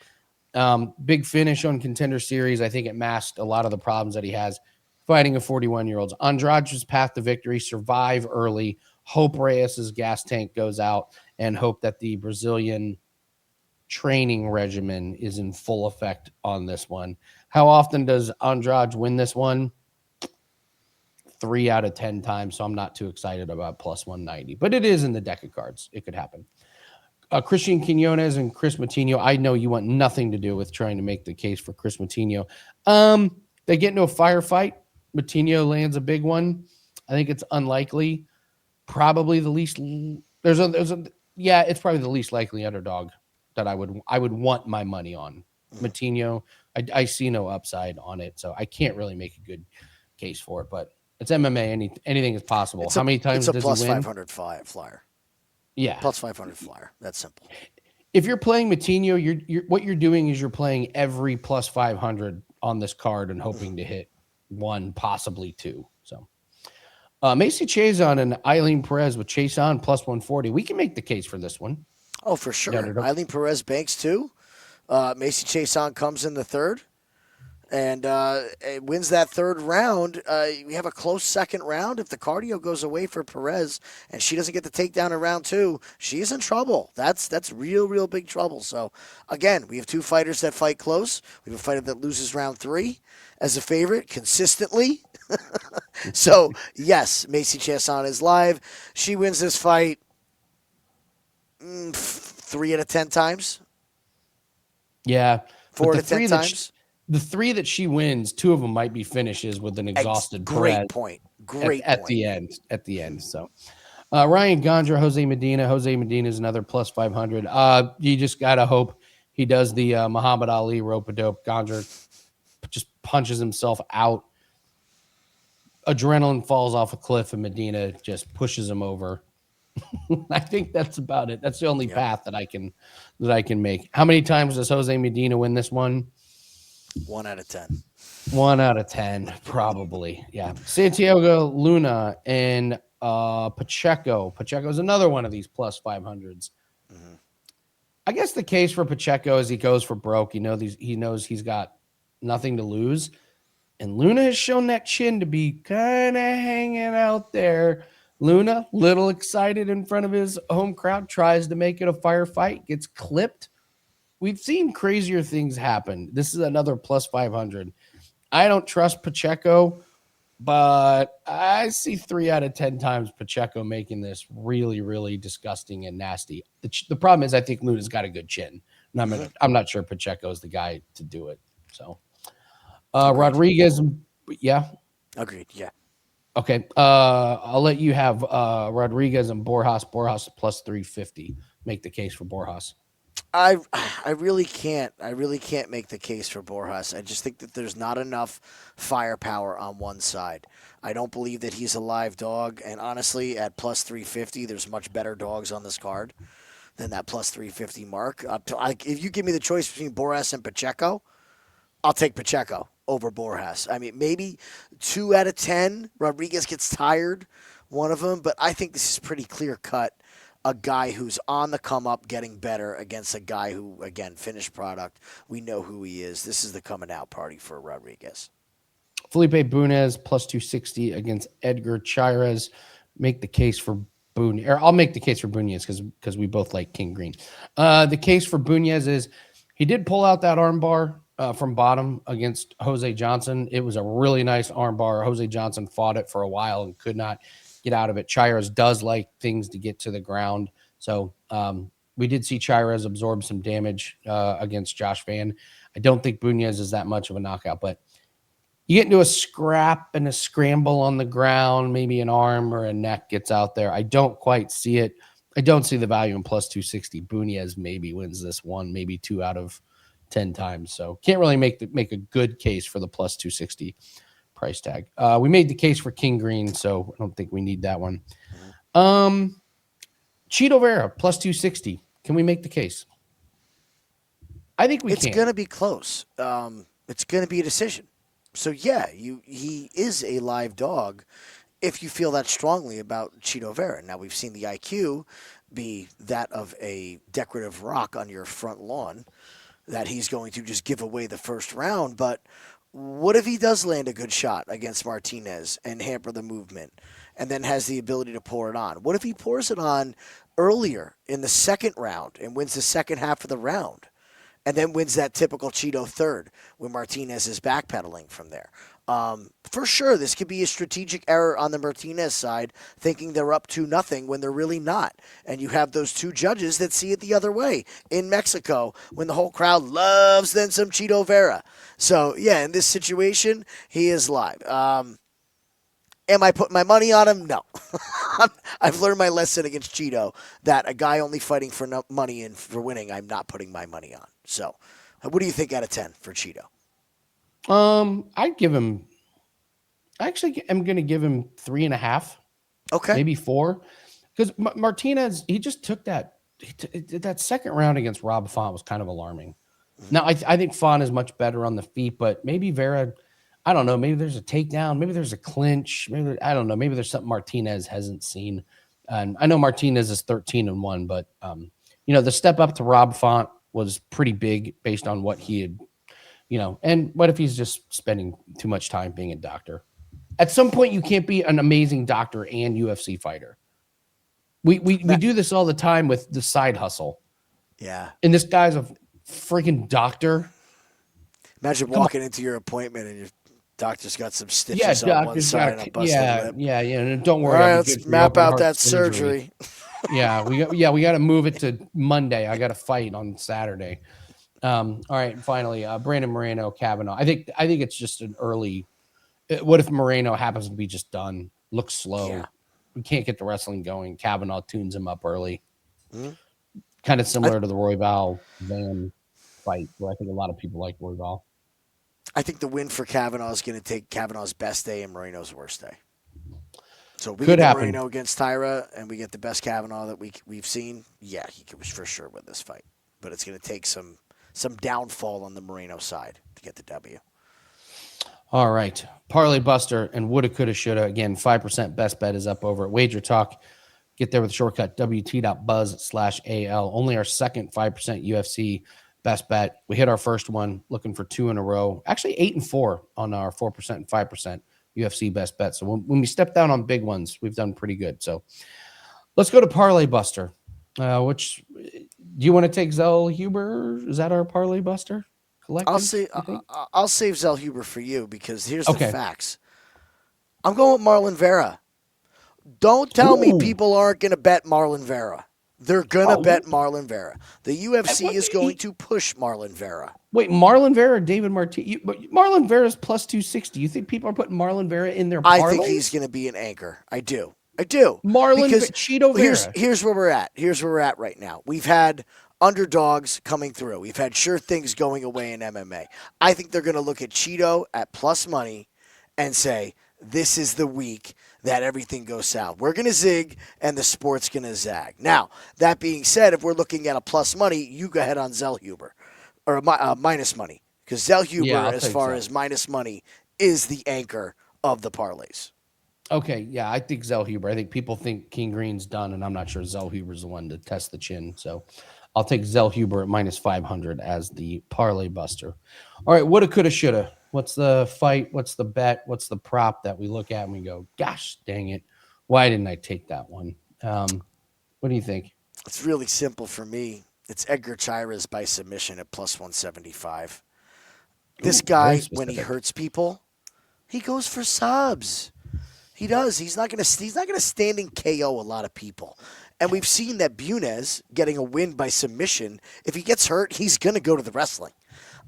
Big finish on Contender Series. I think it masked a lot of the problems that he has fighting a 41-year-old. Andrade's path to victory, survive early, hope Reyes's gas tank goes out, and hope that the Brazilian training regimen is in full effect on this one. How often does Andrade win this one? 3 out of 10 times, so I'm not too excited about plus 190. But it is in the deck of cards. It could happen. Christian Quinonez and Chris Moutinho. I know you want nothing to do with trying to make the case for Chris Moutinho. They get into a firefight. Moutinho lands a big one. I think it's unlikely. Probably the least. It's probably the least likely underdog that I would want my money on. Moutinho. I see no upside on it, so I can't really make a good case for it. But it's MMA. Anything is possible. How many times does he win? It's a plus 500 flyer. Yeah. Plus 500 flyer. That's simple. If you're playing Moutinho, what you're doing is you're playing every plus 500 on this card and hoping to hit 1, possibly 2. So, Macy Chiasson and Eileen Perez with Chiasson plus 140. We can make the case for this one. Oh, for sure. Eileen Perez banks 2. Macy Chiasson comes in the third. And it wins that third round. We have a close second round. If the cardio goes away for Perez and she doesn't get the takedown in round 2, she's in trouble. That's real big trouble. So, again, we have 2 fighters that fight close. We have a fighter that loses round 3 as a favorite consistently. So, yes, Macy Chiasson is live. She wins this fight 3 out of 10 times. Yeah. 4 out of 10 times. The 3 that she wins, 2 of them might be finishes with an exhausted Great point. At the end. So, Ryan Gandra, Jose Medina. Jose Medina is another plus 500. You just got to hope he does the Muhammad Ali rope-a-dope. Gandra just punches himself out. Adrenaline falls off a cliff, and Medina just pushes him over. I think that's about it. That's the only path that I can make. How many times does Jose Medina win this one? 1 out of 10. 1 out of 10, probably. Yeah. Santiago Luna and Pacheco. Pacheco's another one of these plus 500s. Mm-hmm. I guess the case for Pacheco is he goes for broke. He knows he's got nothing to lose. And Luna has shown that chin to be kind of hanging out there. Luna, little excited in front of his home crowd, tries to make it a firefight, gets clipped. We've seen crazier things happen. This is another plus 500. I don't trust Pacheco, but I see 3 out of 10 times Pacheco making this really, really disgusting and nasty. The problem is I think Luna's got a good chin. And I'm not sure Pacheco is the guy to do it. So, Rodriquez, yeah? Agreed, yeah. Okay. I'll let you have Rodriquez and Borjas. Borjas plus 350. Make the case for Borjas. I really can't. I really can't make the case for Borjas. I just think that there's not enough firepower on one side. I don't believe that he's a live dog. And honestly, at plus 350, there's much better dogs on this card than that plus 350 mark. If you give me the choice between Borjas and Pacheco, I'll take Pacheco over Borjas. I mean, maybe 2 out of 10. Rodriguez gets tired, one of them. But I think this is pretty clear cut. a guy who's on the come up, getting better against a guy who, again, finished product. We know who he is. This is the coming out party for Rodriquez. Felipe Bunes plus 260 against Edgar Chairez. Make the case for Bunes, or I'll make the case for Bunes because we both like King Green. The case for Bunes is he did pull out that armbar from bottom against Jose Johnson. It was a really nice armbar. Jose Johnson fought it for a while and could not get out of it. Chairez does like things to get to the ground. So we did see Chairez absorb some damage against Josh Van. I don't think Bunes is that much of a knockout, but you get into a scrap and a scramble on the ground, maybe an arm or a neck gets out there. I don't quite see it. I don't see the value in plus 260. Bunes maybe wins this one, maybe 2 out of 10 times. So can't really make a good case for the plus 260 price tag. We made the case for King Green, so I don't think we need that one. Cheeto Vera plus 260. Can we make the case? I think we can. It's going to be close. It's going to be a decision. So, yeah, he is a live dog if you feel that strongly about Cheeto Vera. Now, we've seen the IQ be that of a decorative rock on your front lawn, that he's going to just give away the first round. But what if he does land a good shot against Martinez and hamper the movement and then has the ability to pour it on? What if he pours it on earlier in the second round and wins the second half of the round? And then wins that typical Cheeto third when Martinez is backpedaling from there. For sure, this could be a strategic error on the Martinez side, thinking they're up 2-0 when they're really not. And you have those two judges that see it the other way in Mexico when the whole crowd loves then some Cheeto Vera. So, yeah, in this situation, he is live. Am I putting my money on him? No. I've learned my lesson against Cheeto that a guy only fighting for no money and for winning, I'm not putting my money on. So, what do you think out of 10 for Cheeto? I'd give him. Actually, I'm going to give him 3.5. Okay, maybe 4, because Martinez, he just took that second round against Rob Font was kind of alarming. Now I think Font is much better on the feet, but maybe Vera. I don't know. Maybe there's a takedown. Maybe there's a clinch. Maybe I don't know. Maybe there's something Martinez hasn't seen. And I know Martinez is 13-1, but the step up to Rob Font was pretty big based on what he had, and what if he's just spending too much time being a doctor? At some point, you can't be an amazing doctor and UFC fighter. We do this all the time with the side hustle. Yeah. And this guy's a freaking doctor. Imagine walking into your appointment and your doctor's got some stitches on one side and a busted lip. Yeah. And don't worry. All right, let's map out that surgery. We got to move it to Monday. I got to fight on Saturday. All right, finally, Brandon Moreno, Kavanagh. I think it's just an early. What if Moreno happens to be just done? Looks slow. Yeah. We can't get the wrestling going. Kavanagh tunes him up early. Mm-hmm. Kind of similar to the Royval Van fight, where I think a lot of people like Royval. I think the win for Kavanagh is going to take Kavanagh's best day and Moreno's worst day. So we get Moreno against Tyra, and we get the best Kavanagh that we've seen. Yeah, he could for sure win this fight, but it's going to take some downfall on the Moreno side to get the W. All right. Parlay Buster and Woulda, Coulda, Shoulda. Again, 5% best bet is up over at Wager Talk. Get there with the shortcut wt.buzz/AL. Only our second 5% UFC best bet. We hit our first one, looking for 2 in a row. Actually, 8 and 4 on our 4% and 5% UFC best bet. So when we step down on big ones, we've done pretty good. So let's go to Parlay Buster. Which do you want to take Zellhuber? Is that our Parlay Buster? I'll save Zellhuber for you because here's the facts. I'm going with Marlon Vera. Don't tell me people aren't going to bet Marlon Vera. They're going to bet Marlon Vera. The UFC is going to push Marlon Vera. Wait, Marlon Vera or David Martinez? Marlon Vera's plus 260. You think people are putting Marlon Vera in their parlays? I think he's going to be an anchor. I do. Marlon Cheeto Vera. Here's where we're at. Here's where we're at right now. We've had underdogs coming through. We've had sure things going away in MMA. I think they're going to look at Cheeto at plus money and say, this is the week that everything goes south. We're going to zig and the sport's going to zag. Now, that being said, if we're looking at a plus money, you go ahead on Zellhuber or minus money because Zellhuber, as far as minus money, is the anchor of the parlays. Okay, yeah, I think Zellhuber. I think people think King Green's done, and I'm not sure Zellhuber's the one to test the chin. So I'll take Zellhuber at minus 500 as the parlay buster. All right, woulda, coulda, shoulda. What's the fight? What's the bet? What's the prop that we look at and we go, gosh, dang it, why didn't I take that one? What do you think? It's really simple for me. It's Edgar Chairez by submission at plus 175. This guy, when he hurts people, he goes for subs. He does. He's not gonna standing KO a lot of people. And we've seen that Bunes getting a win by submission. If he gets hurt, he's gonna go to the wrestling.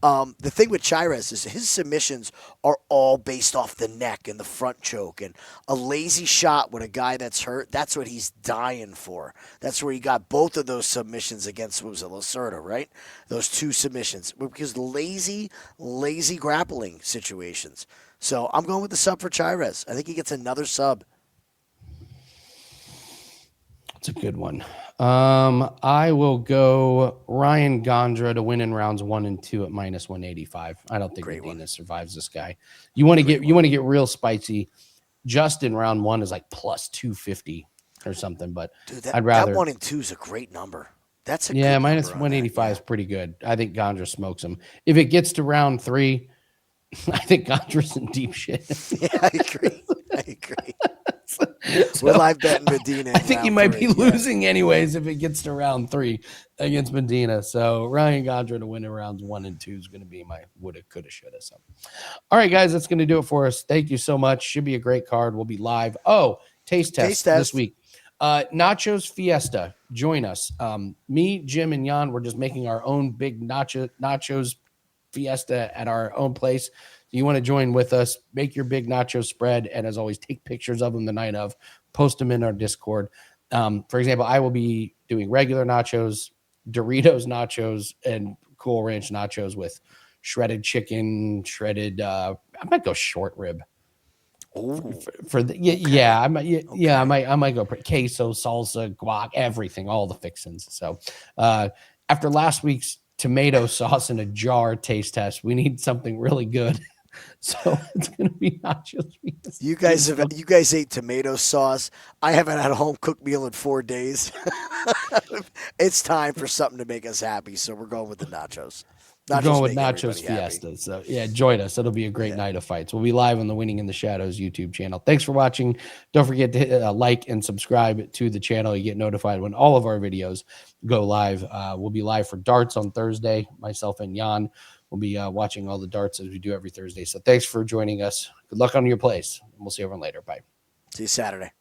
The thing with Chairez is his submissions are all based off the neck and the front choke, and a lazy shot with a guy that's hurt. That's what he's dying for. That's where he got both of those submissions against Lacerda, right? Those two submissions because lazy grappling situations. So I'm going with the sub for Chairez. I think he gets another sub. It's a good one. I will go Ryan Gandra to win in rounds 1 and 2 at minus 185. I don't think Medina survives this guy. You want to get real spicy. Just in round 1 is like plus 250 or something. But dude, that, I'd rather that 1 and 2 is a great number. That's a minus 185 is pretty good. I think Gandra smokes him. If it gets to round 3, I think Gandra's in deep shit. Yeah, I agree. So, we're live betting Medina. I think he might be losing anyways if it gets to round 3 against Medina. So Ryan Gandra to win in rounds 1 and 2 is going to be my woulda, coulda, shoulda. So, all right, guys, that's going to do it for us. Thank you so much. Should be a great card. We'll be live. Oh, taste test this week. Nachos Fiesta. Join us. Me, Jim, and Jan. We're just making our own big nachos Fiesta at our own place. You want to join with us, make your big nacho spread, and as always, take pictures of them the night of, post them in our Discord. For example, I will be doing regular nachos, Doritos nachos, and Cool Ranch nachos with shredded chicken, I might go short rib. For the I might go queso, salsa, guac, everything, all the fixins. So after last week's tomato sauce in a jar taste test, we need something really good. So it's gonna be nachos. You guys ate tomato sauce. I haven't had a home cooked meal in 4 days. It's time for something to make us happy, so we're going with the nachos. We're going with Nachos Fiesta. So yeah, join us. It'll be a great night of fights. We'll be live on the Winning in the Shadows YouTube channel. Thanks for watching. Don't forget to hit like and subscribe to the channel. You get notified when all of our videos go live. We'll be live for darts on Thursday. Myself and Jan will be watching all the darts as we do every Thursday. So thanks for joining us. Good luck on your plays. We'll see everyone later. Bye. See you Saturday.